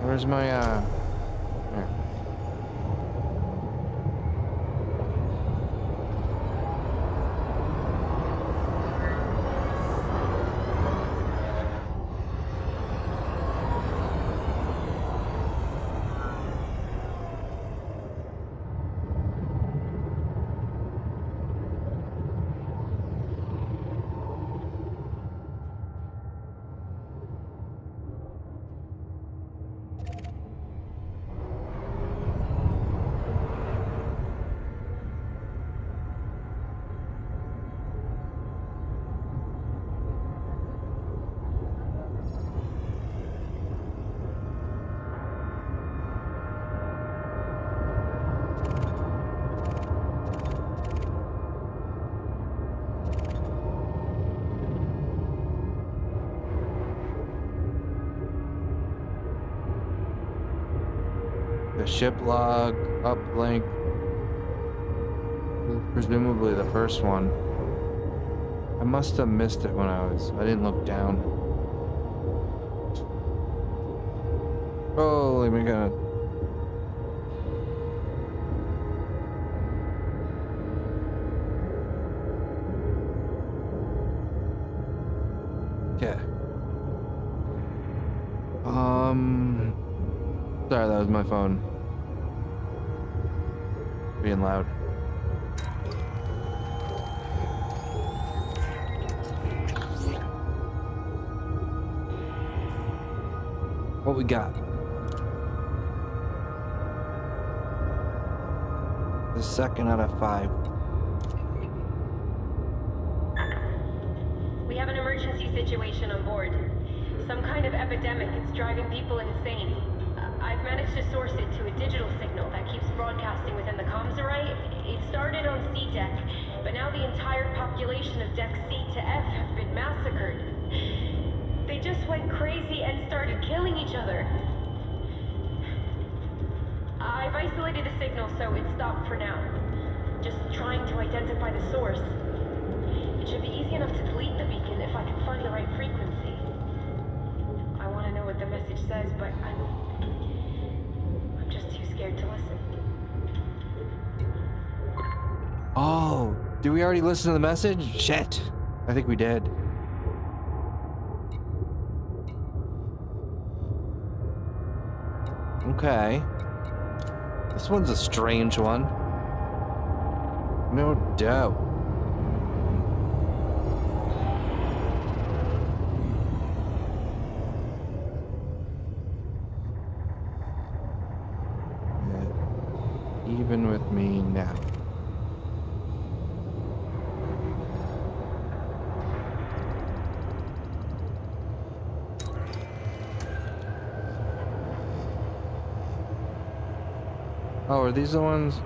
Where's my there. The ship log, uplink. Presumably the first one. I must have missed it when I didn't look down. Holy my god. Okay. Sorry, that was my phone. Being loud. What we got? The second out of 5. We have an emergency situation on board. Some kind of epidemic. It's driving people insane. I've managed to source it to a digital signal that keeps broadcasting within the comms array. It started on C deck, but now the entire population of decks C to F have been massacred. They just went crazy and started killing each other. I've isolated the signal, so it's stopped for now. Just trying to identify the source. It should be easy enough to delete the beacon if I can find the right frequency. I want to know what the message says, but I'm just too scared to listen. Oh, did we already listen to the message? Shit. I think we did. Okay. This one's a strange one. No doubt. Even with me now. Oh, are these the ones?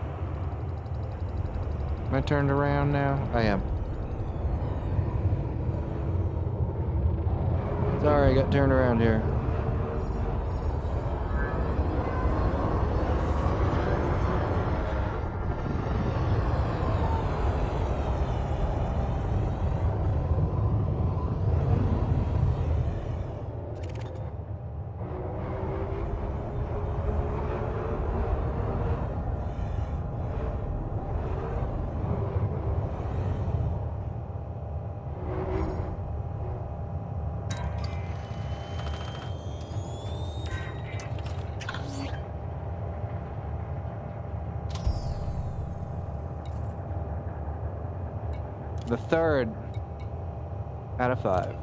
Am I turned around now? I am. Sorry, I got turned around here. The third out of 5.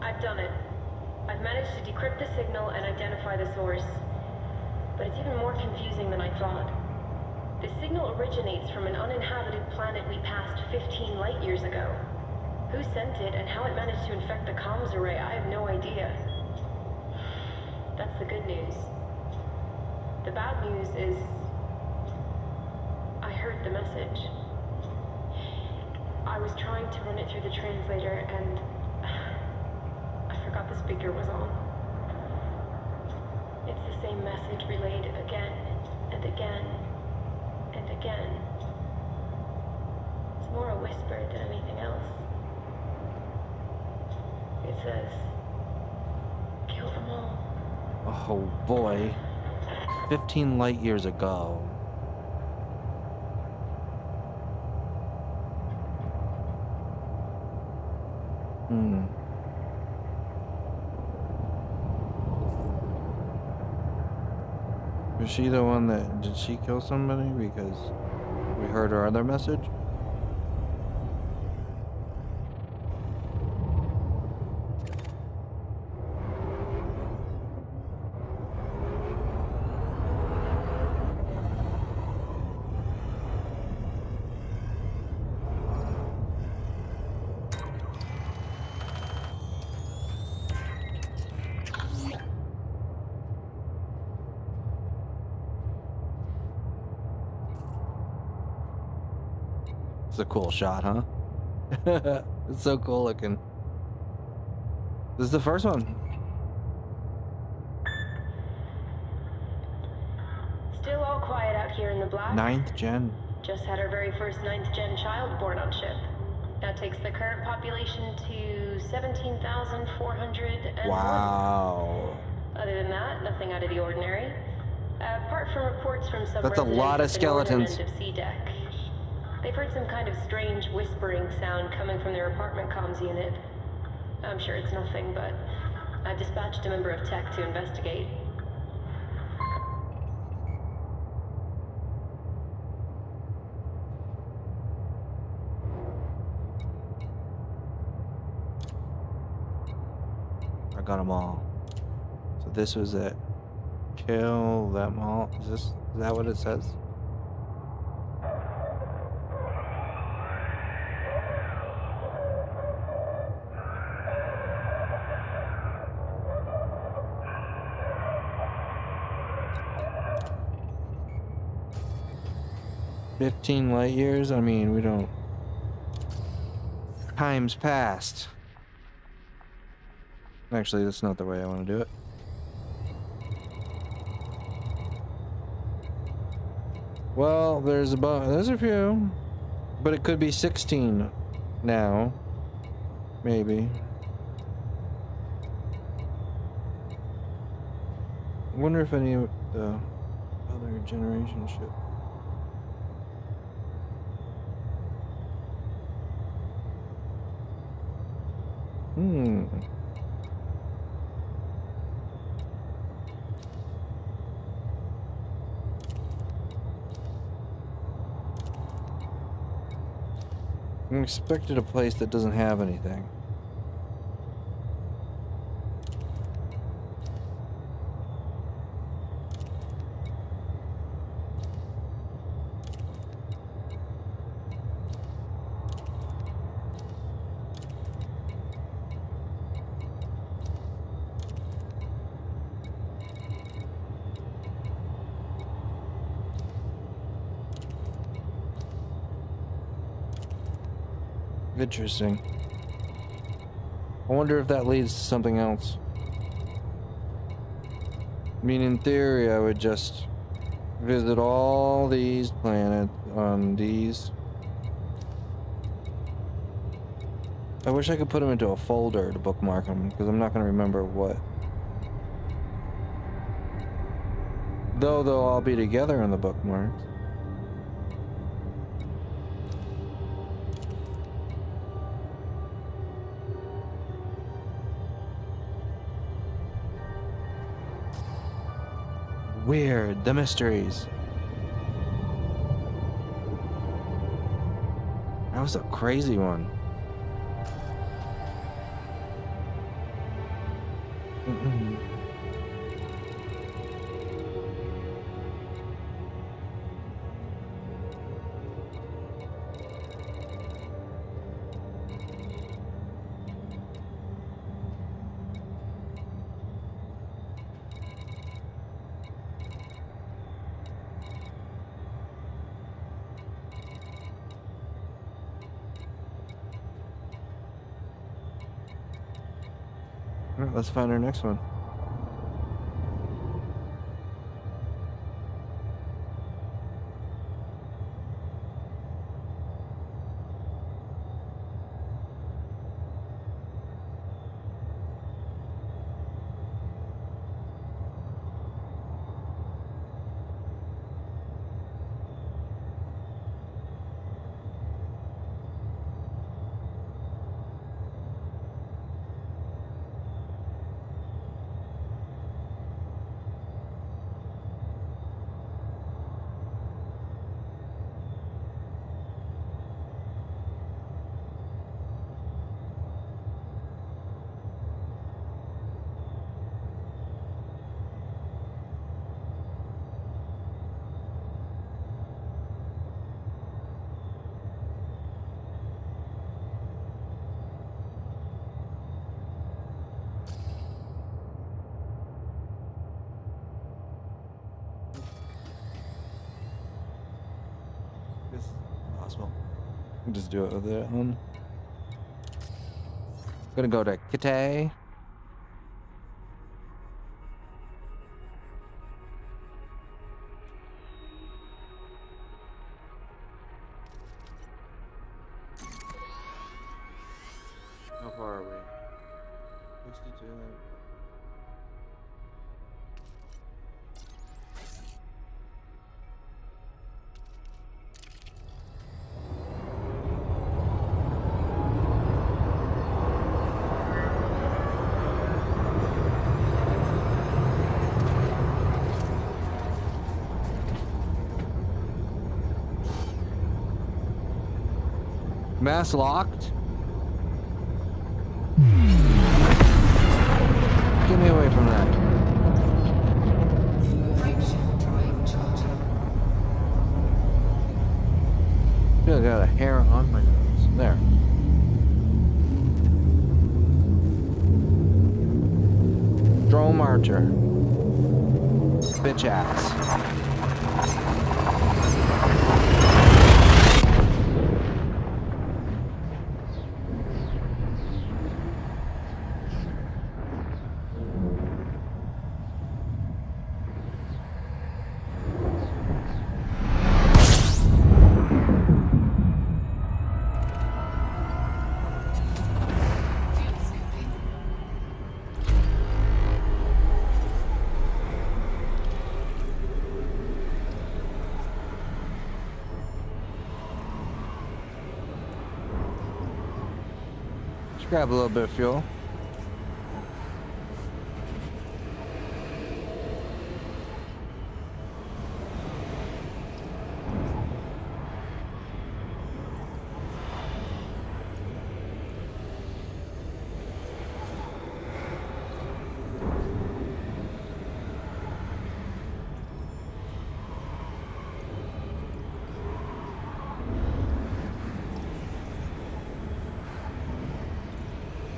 I've done it. I've managed to decrypt the signal and identify the source. But it's even more confusing than I thought. The signal originates from an uninhabited planet we passed 15 light years ago. Who sent it and how it managed to infect the comms array, I have no idea. That's the good news. The bad news is I heard the message. I was trying to run it through the translator and I forgot the speaker was on. It's the same message relayed again and again and again. It's more a whisper than anything else. It says, kill them all. Oh boy. 15 light years ago. Was she the one that, did she kill somebody because we heard her other message? It's a cool shot, huh? It's so cool looking. This is the first one. Still all quiet out here in the black. 9th gen. Just had our very first 9th gen child born on ship. That takes the current population to 17,401. Wow. Other than that, nothing out of the ordinary. Apart from reports from some That's a lot of residents at the northern skeletons. end of C deck. They've heard some kind of strange whispering sound coming from their apartment comms unit. I'm sure it's nothing, but I've dispatched a member of tech to investigate. I got them all. So this was it. Kill them all. Is that what it says? "15 light years? I mean, we don't... Time's passed. Actually, that's not the way I want to do it. Well, there's a few, but it could be 16 now, maybe. I wonder if any of the other generation ship. I'm expected a place that doesn't have anything. Interesting. I wonder if that leads to something else. I mean, in theory, I would just visit all these planets on these. I wish I could put them into a folder to bookmark them, because I'm not going to remember what. Though they'll all be together in the bookmarks. Weird, the mysteries. That was a crazy one. Alright, let's find our next one. This is possible. Just do it with that one. Gonna go to Kitay. far are we? 62. Mass locked? Get me away from that. Frameshift drive charging. Still got a hair on my nose. There. Drone Archer. Bitch ass. Fuel scooping. Just grab a little bit of fuel.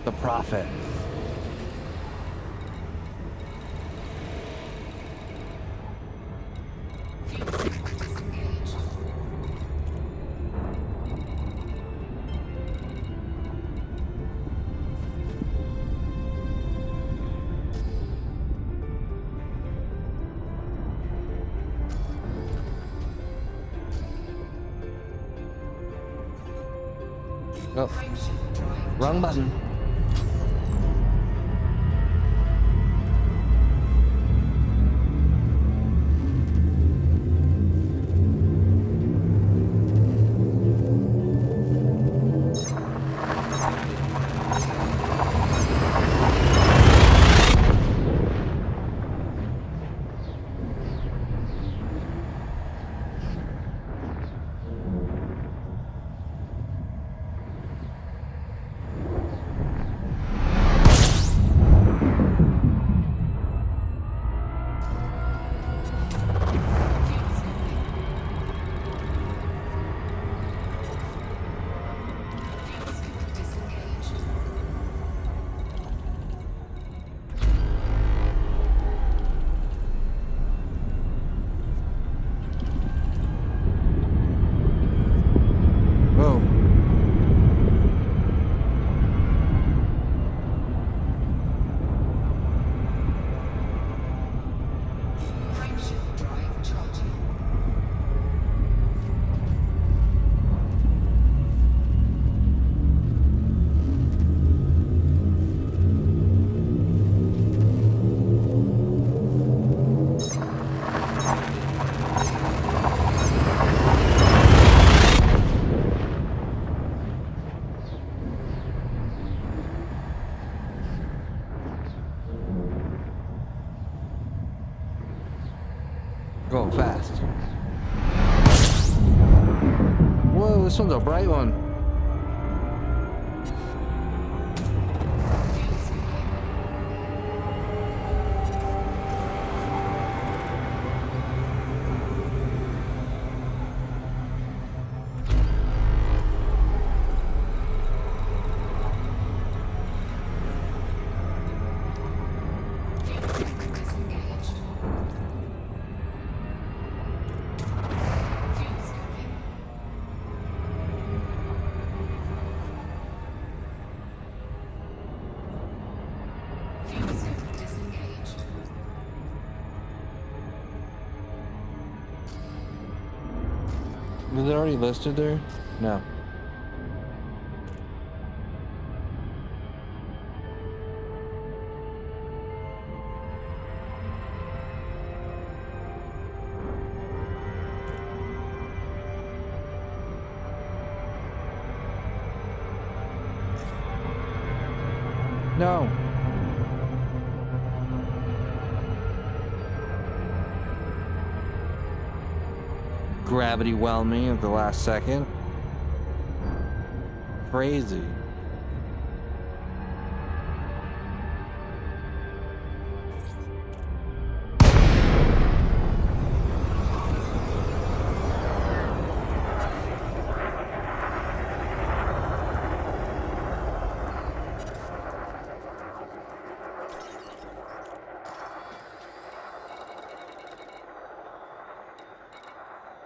The Prophet. Fuel scoop disengaged. Oh, Frameshift drive wrong button. fuel scooping. Fuel scoop disengaged. Whoa. Frameshift drive charging. Going fast. Whoa, this one's a bright one. Fuel scooping. Fuel scoop disengaged. Fuel scooping. Fuel scoop disengaged. Was it already listed there? No. No. Gravity well me at the last second. Crazy.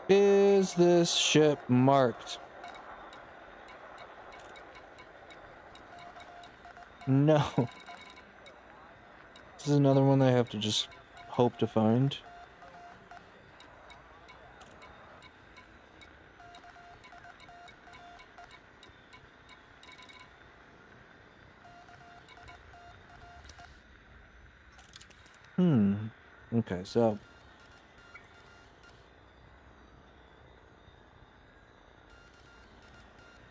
Is this ship marked? No. This is another one that I have to just hope to find. Okay, so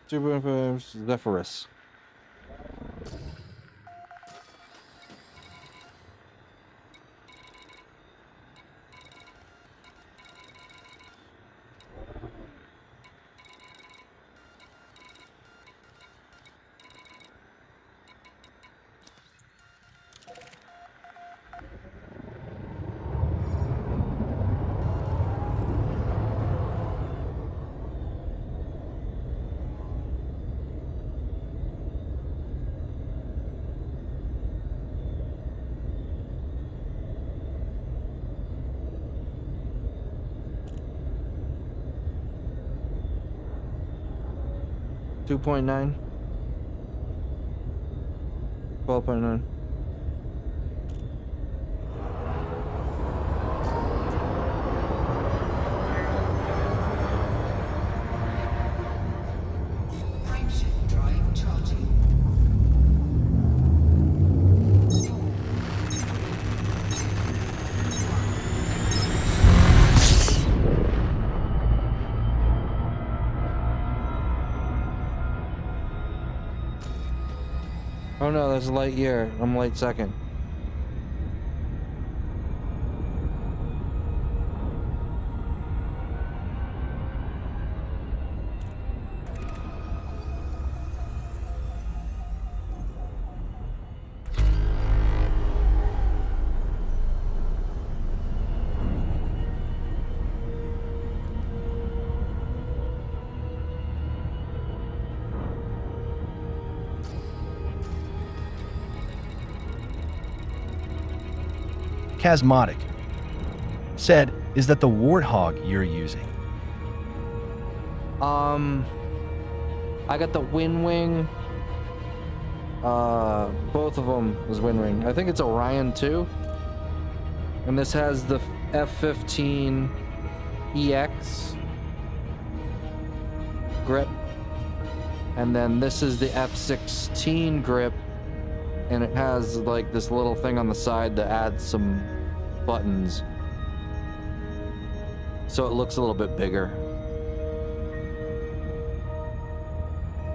2.5 Zephyrus. Two 2.9. 12.9. Frameshift drive charging. 4, 3, 2, 1. Oh no, that's a light year. I'm late second. Chasmatic said, is that the Warthog you're using? I got the Wind Wing. Both of them was Wind Wing. I think it's Orion too. And this has the F-15 EX grip. And then this is the F-16 grip. And it has like this little thing on the side that adds some buttons. So it looks a little bit bigger.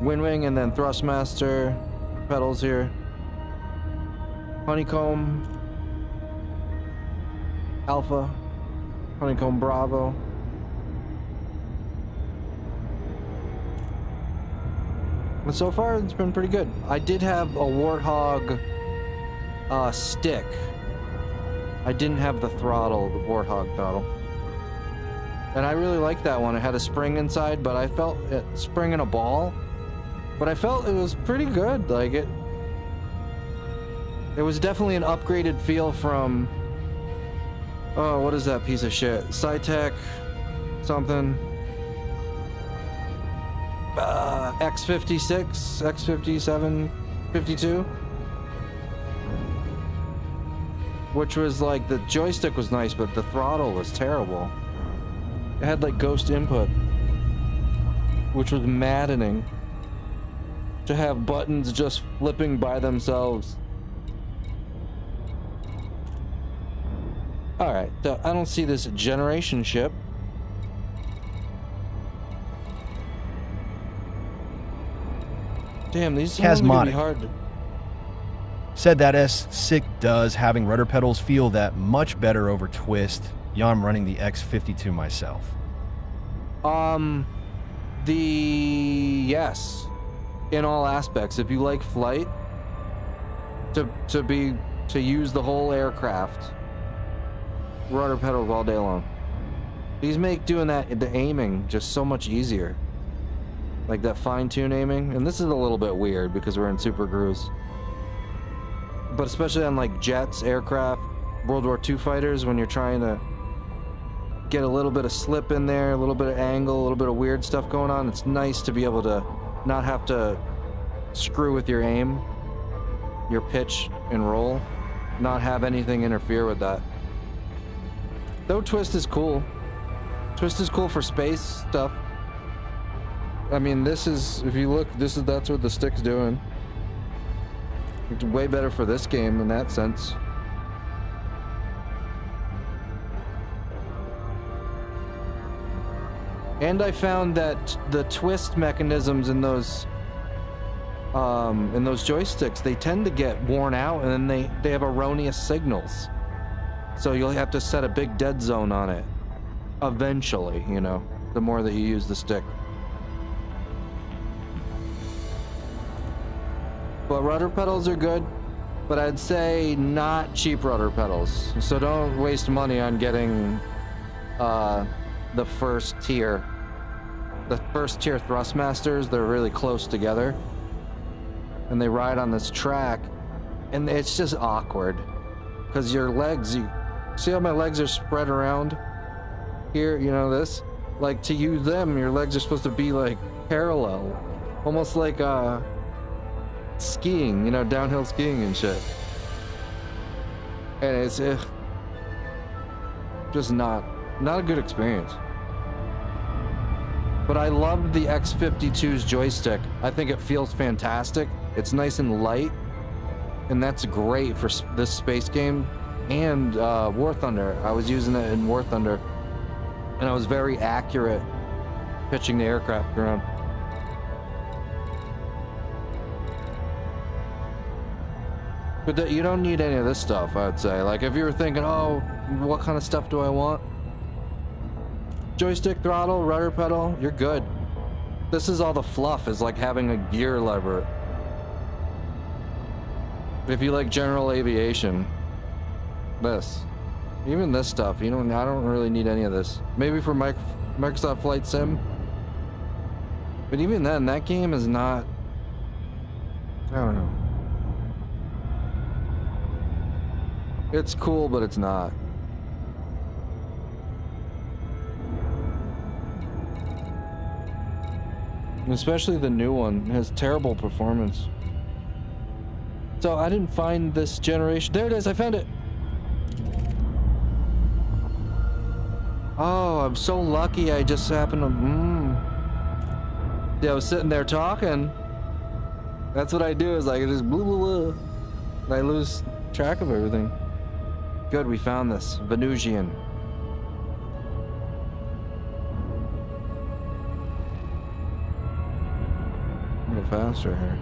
Wind Wing and then Thrustmaster pedals here. Honeycomb Alpha. Honeycomb Bravo. But so far, it's been pretty good. I did have a Warthog stick. I didn't have the throttle, the Warthog throttle. And I really liked that one. It had a spring inside, but I felt it spring in a ball. But I felt it was pretty good. Like it was definitely an upgraded feel from, oh, what is that piece of shit? Cytec something. X56, X57, 52. Which was like, the joystick was nice, but the throttle was terrible. It had like ghost input, which was maddening. To have buttons just flipping by themselves. Alright, so I don't see this generation ship. Damn, these are gonna be hard. Said that S6 does having rudder pedals feel that much better over twist. Yeah, I'm running the X52 myself. Yes, in all aspects. If you like flight, to use the whole aircraft, rudder pedals all day long. These make doing that, the aiming, just so much easier. Like that fine-tune aiming, and this is a little bit weird because we're in Super Cruise. But especially on like jets, aircraft, World War II fighters, when you're trying to get a little bit of slip in there, a little bit of angle, a little bit of weird stuff going on, it's nice to be able to not have to screw with your aim, your pitch and roll, not have anything interfere with that. Though twist is cool. Twist is cool for space stuff. I mean, this is, if you look, that's what the stick's doing. It's way better for this game in that sense. And I found that the twist mechanisms in those joysticks, they tend to get worn out, and then they have erroneous signals. So you'll have to set a big dead zone on it eventually, you know, the more that you use the stick. But rudder pedals are good, but I'd say not cheap rudder pedals. So don't waste money on getting the first tier. The first tier Thrustmasters, they're really close together. And they ride on this track, and it's just awkward. Because your legs, you see how my legs are spread around here, you know this? Like, to use them, your legs are supposed to be like parallel. Almost like skiing, you know, downhill skiing and shit. And it's just not a good experience. But I love the X52's joystick. I think it feels fantastic. It's nice and light, and that's great for this space game. And War Thunder, I was using it in War Thunder, and I was very accurate pitching the aircraft around. But you don't need any of this stuff, I would say. Like, if you were thinking, oh, what kind of stuff do I want? Joystick, throttle, rudder pedal, you're good. This is all the fluff, is like having a gear lever. If you like general aviation, even this stuff, I don't really need any of this. Maybe for Microsoft Flight Sim. But even then, that game is not, I don't know. It's cool, but it's not. Especially the new one has terrible performance. So I didn't find this generation. There it is, I found it. Oh, I'm so lucky I just happened to, Yeah, I was sitting there talking. That's what I do, is like, I just blah, blah, blah. And I lose track of everything. Good, we found this. Venusian. A little faster here.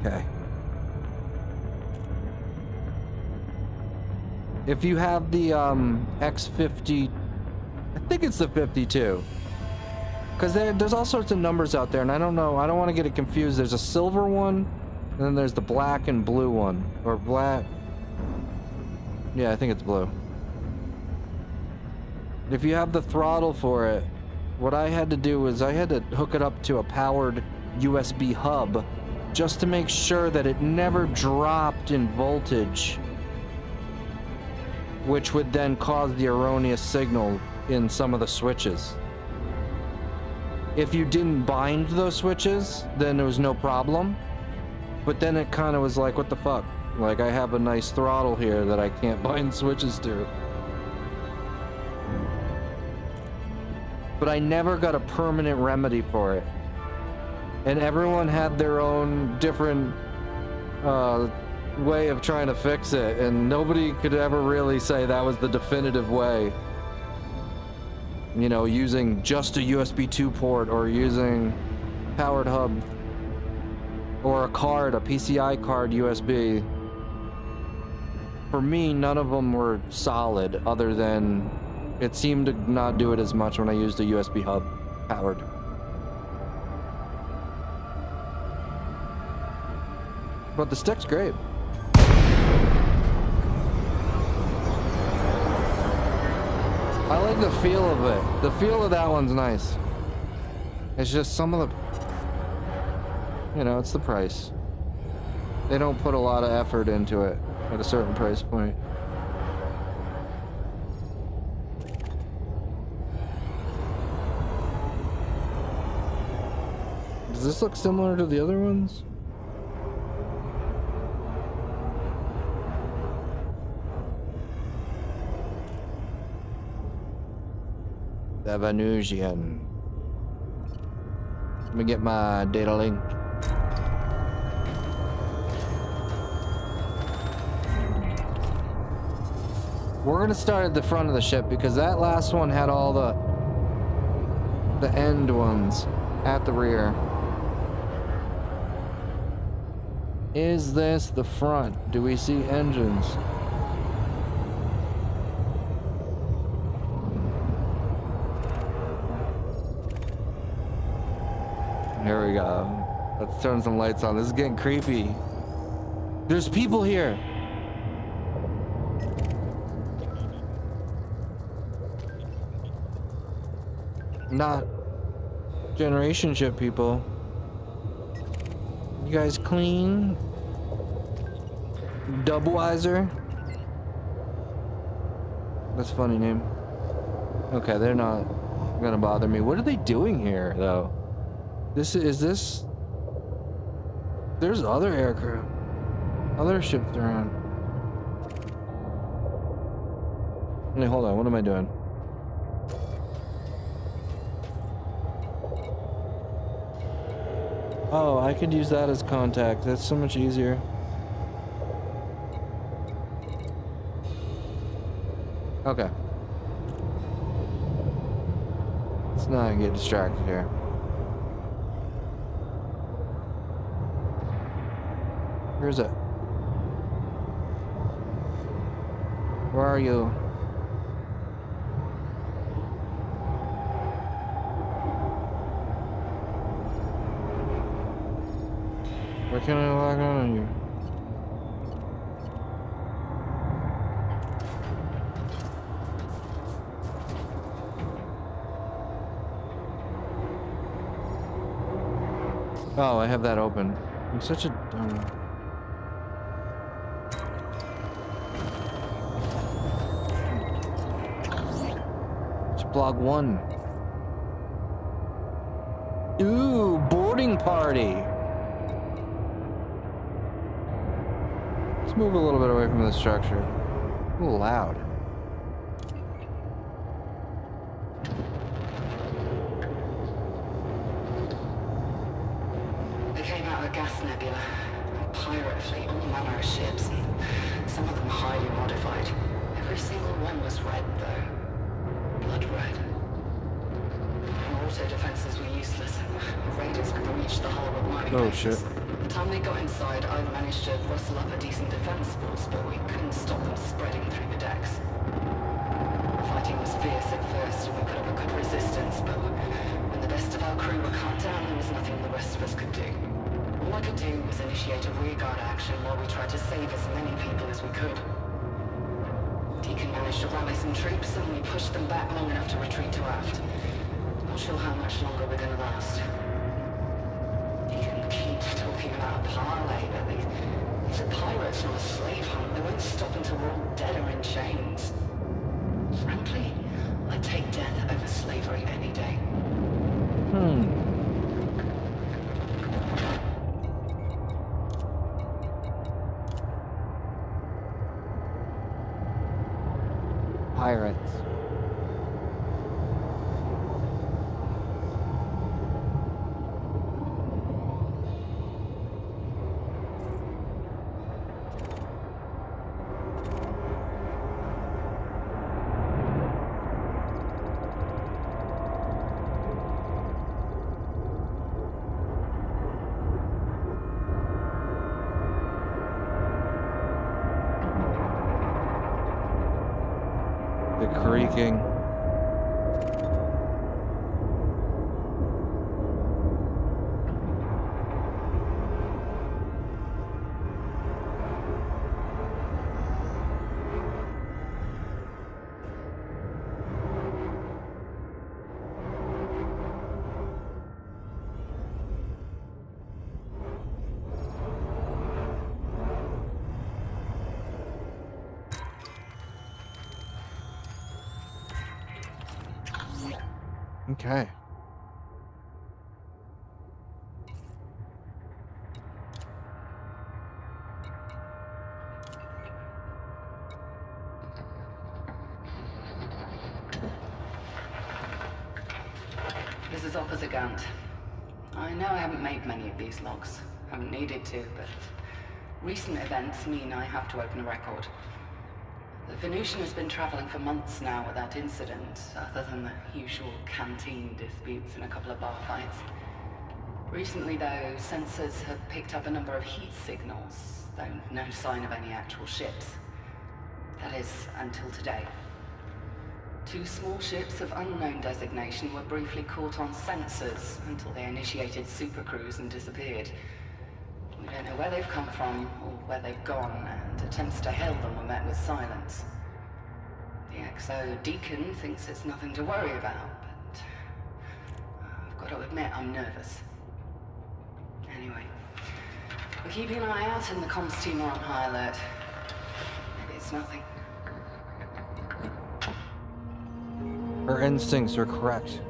Okay. If you have the X50, I think it's the 52. Because there's all sorts of numbers out there, and I don't know, I don't want to get it confused. There's a silver one, and then there's the black and blue one. Or black. Yeah, I think it's blue. If you have the throttle for it, what I had to do was I had to hook it up to a powered USB hub just to make sure that it never dropped in voltage, which would then cause the erroneous signal in some of the switches. If you didn't bind those switches, then there was no problem. But then it kind of was like, what the fuck? Like, I have a nice throttle here that I can't bind switches to. But I never got a permanent remedy for it. And everyone had their own different way of trying to fix it, and nobody could ever really say that was the definitive way. You know, using just a USB 2 port or using powered hub. Or a card, a PCI card USB. For me, none of them were solid, other than it seemed to not do it as much when I used a USB hub powered. But the stick's great. I like the feel of it. The feel of that one's nice. It's just some of the... You know, it's the price. They don't put a lot of effort into it at a certain price point. Does this look similar to the other ones? The Venusian. Let me get my data link. We're gonna start at the front of the ship because that last one had all the end ones at the rear. Is this the front? Do we see engines? Here we go. Let's turn some lights on. This is getting creepy. There's people here. Not generation ship people. You guys clean? Dubweiser? That's a funny name. Okay, they're not gonna bother me. What are they doing here, though? This. There's other aircraft. Other ships around. Hey, hold on, what am I doing? Oh, I could use that as contact. That's so much easier. Okay. Let's not get distracted here. Where is it? Where are you? Where can I log on you? Oh, I have that open. I'm such a dumb... It's blog 1. Ooh, boarding party. Let's move a little bit away from the structure. A little loud. They came out of a gas nebula. A pirate fleet, all manner of ships, and some of them highly modified. Every single one was red, though. Blood red. Our auto defenses were useless. Raiders breached the hull with mining Oh, bases. shit. By the time they got inside, I managed to rustle up a decent defense force, but we couldn't stop them spreading through the decks. The fighting was fierce at first, and we put up a good resistance, but when the best of our crew were cut down, there was nothing the rest of us could do. All I could do was initiate a rearguard action while we tried to save as many people as we could. Deacon managed to rally some troops, and we pushed them back long enough to retreat to aft. Not sure how much longer we're gonna last. Deacon keeps talking about a parlay, but these are pirates, not a slave hunt. They won't stop until we're all dead or in chains. Frankly, I'd take death over slavery any day. Pirates. The creaking. Okay. This is Officer Gant. I know I haven't made many of these logs. Haven't needed to, but recent events mean I have to open a record. The Venusian has been traveling for months now without incident, other than the usual canteen disputes and a couple of bar fights. Recently, though, sensors have picked up a number of heat signals, though no sign of any actual ships. That is, until today. 2 small ships of unknown designation were briefly caught on sensors until they initiated supercruise and disappeared. We don't know where they've come from or where they've gone, and attempts to hail them were met with silence. The XO Deacon thinks it's nothing to worry about, but I've got to admit I'm nervous. Anyway, we're keeping an eye out and the comms team are on high alert. Maybe it's nothing. Her instincts are correct.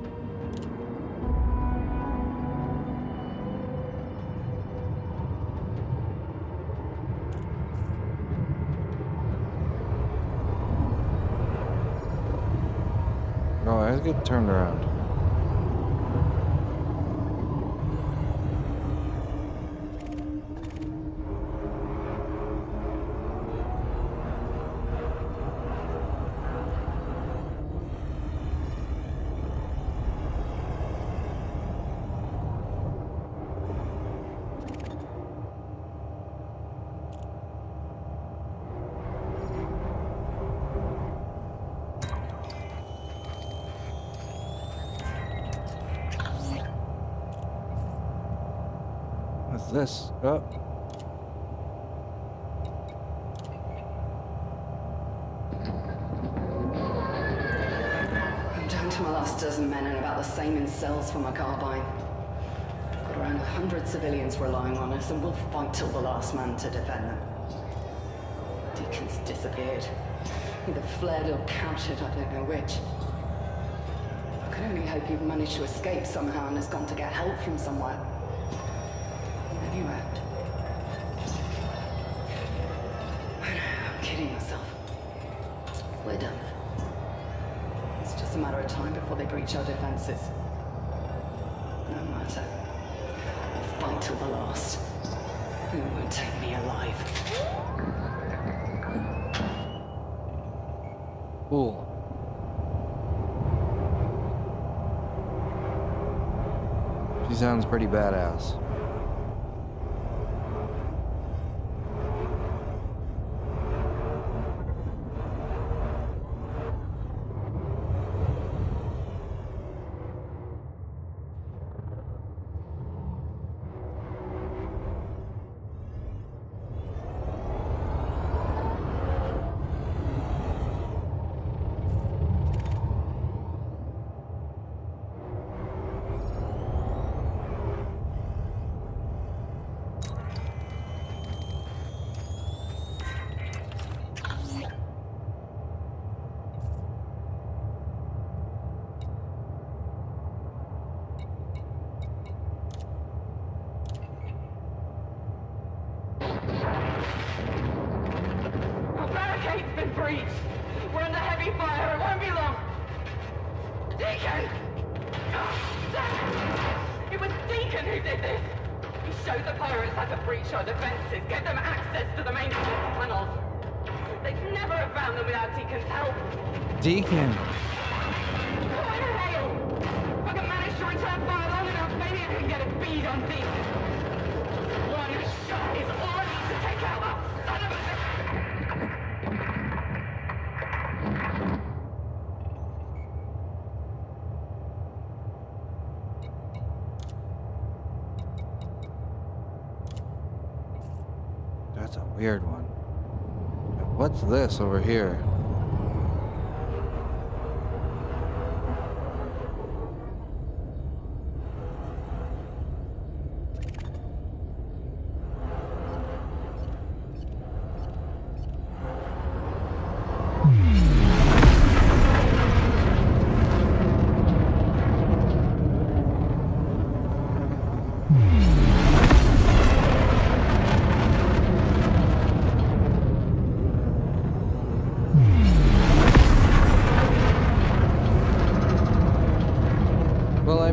Oh, I get turned around. What's this? Oh. I'm down to my last dozen men and about the same in cells for my carbine. I've got around 100 civilians relying on us, and we'll fight till the last man to defend them. Deacon's disappeared. Either fled or captured, I don't know which. I can only hope you've managed to escape somehow and has gone to get help from somewhere. Anywhere. I'm kidding myself. We're done. It's just a matter of time before they breach our defenses. No matter. I'll fight till the last. Who won't take me alive? Cool. She sounds pretty badass. We're under heavy fire. It won't be long. Deacon! It was Deacon who did this. He showed the pirates how to breach our defenses, get them access to the maintenance tunnels. They'd never have found them without Deacon's help. Deacon. What in hell? If I can manage to return fire long enough, maybe I can get a bead on Deacon. One shot is all I need to take out that son of a... Weird one. What's this over here?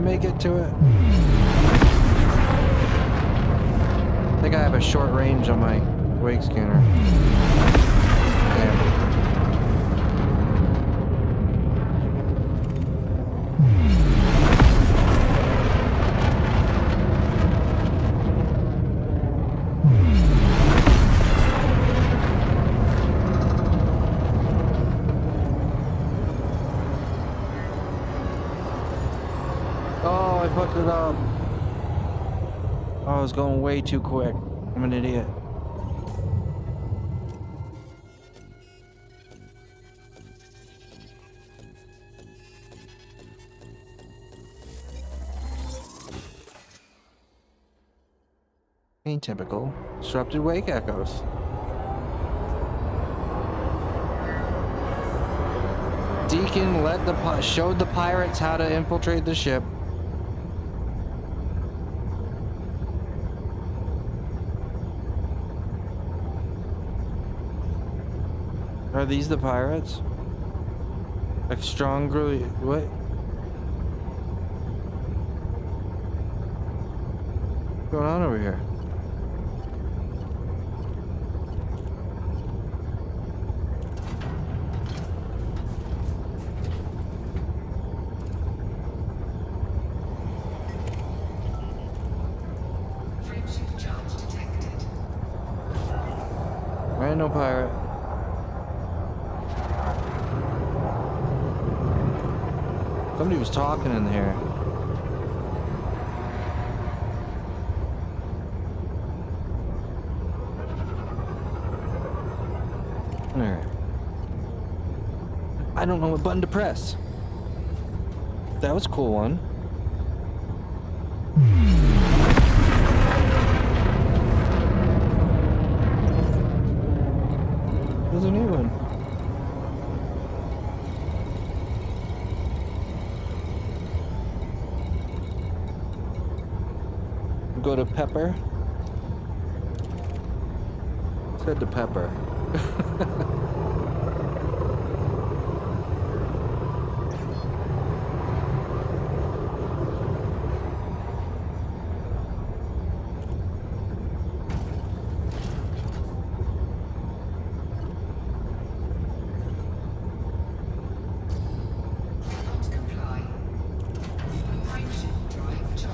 Make it to it. I think I have a short range on my wake scanner. Damn. I fucked it up. Oh, I was going way too quick. I'm an idiot. Ain't typical. Disrupted wake echoes. Deacon showed the pirates how to infiltrate the ship. Are these the pirates? Like strongly, what? What's going on over here? Friendship charge detected. Random pirate. Somebody was talking in here. Alright. I don't know what button to press. That was a cool one. There's a new one. Go to Pepper. Said to Pepper.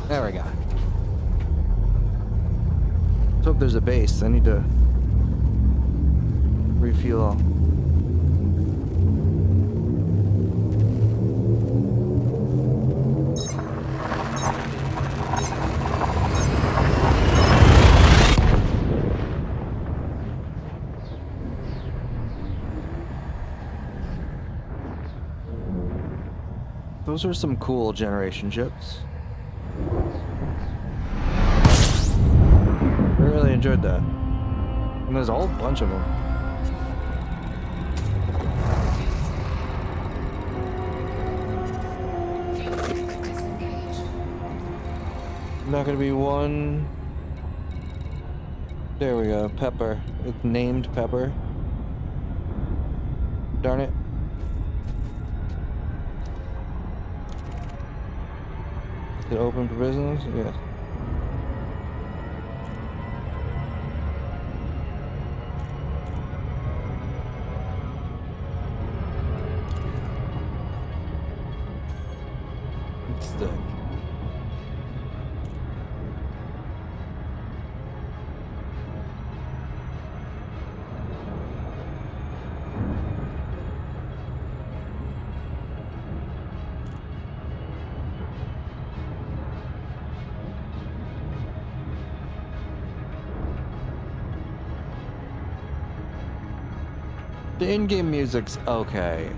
There we go. Let's hope there's a base. I need to refuel. Those are some cool generation ships. I really enjoyed that. And there's a whole bunch of them. Not gonna be one. There we go, Pepper. It's named Pepper. Darn it. Is it open for business? Yes. It's the The in-game music's okay.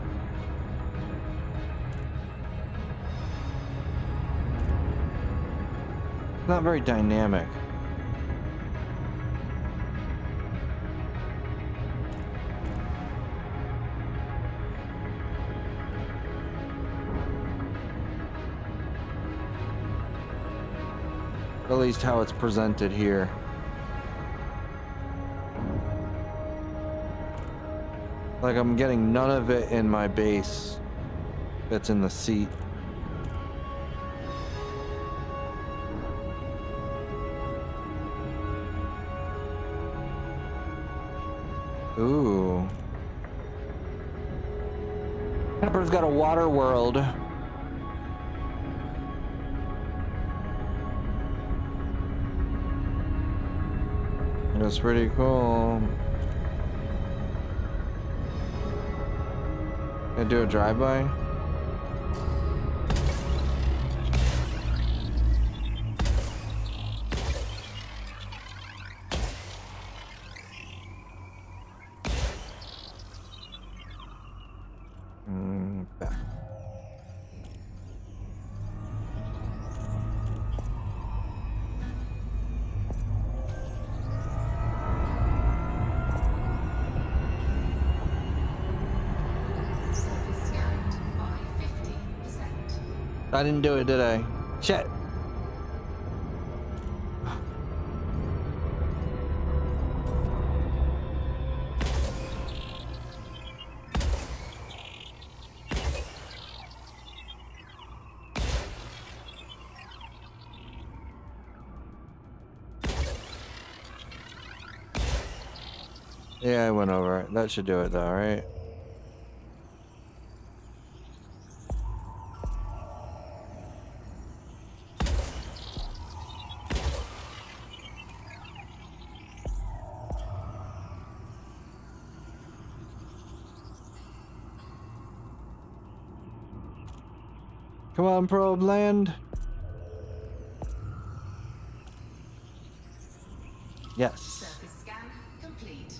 Not very dynamic. At least how it's presented here. Like I'm getting none of it in my base that's in the seat. Ooh. Pepper's got a water world. That's pretty cool. Can I do a drive-by? Back. I didn't do it, did I? Shit. Yeah, I went over it. That should do it though, right? Come on, probe, land. Yes. Surface scan complete.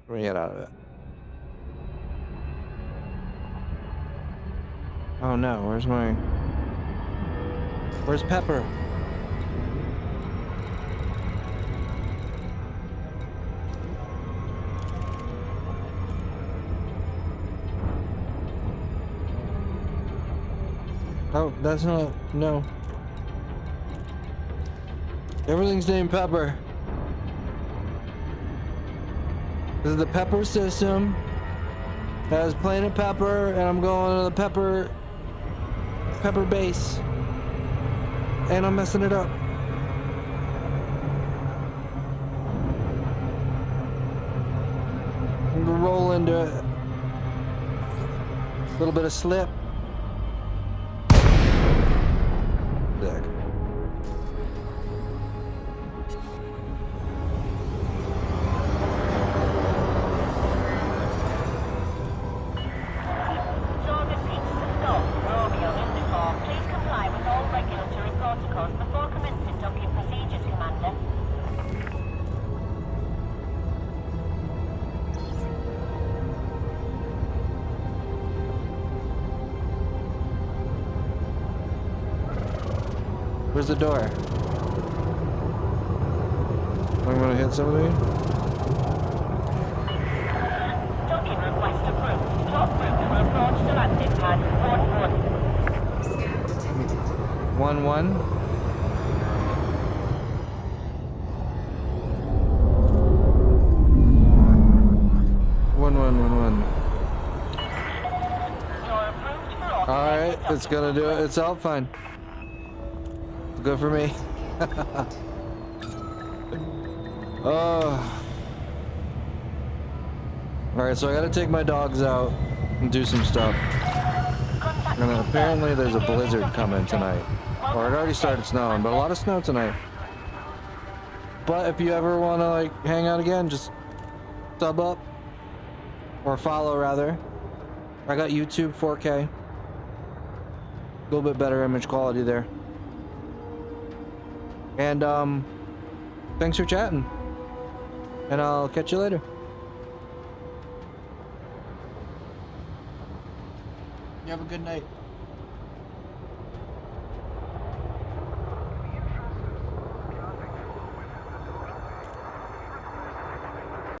We're gonna get out of it. Oh no, where's Pepper? Oh, that's not, no. Everything's named Pepper. This is the Pepper system. That has Planet Pepper, and I'm going to the Pepper base. And I'm messing it up. I'm gonna roll into it. A little bit of slip. Sick. Where's the door? I'm gonna hit somebody? Docking request approved. Top route to approach the landing pad. 1-1. Scan detected. 1-1. Alright, it's gonna do it itself, fine. Good for me. Oh. Alright, so I gotta take my dogs out and do some stuff. And apparently there's a blizzard coming tonight. Or it already started snowing, but a lot of snow tonight. But if you ever wanna like hang out again, just sub up. Or follow rather. I got YouTube 4K. A little bit better image quality there. And thanks for chatting. And I'll catch you later. You have a good night.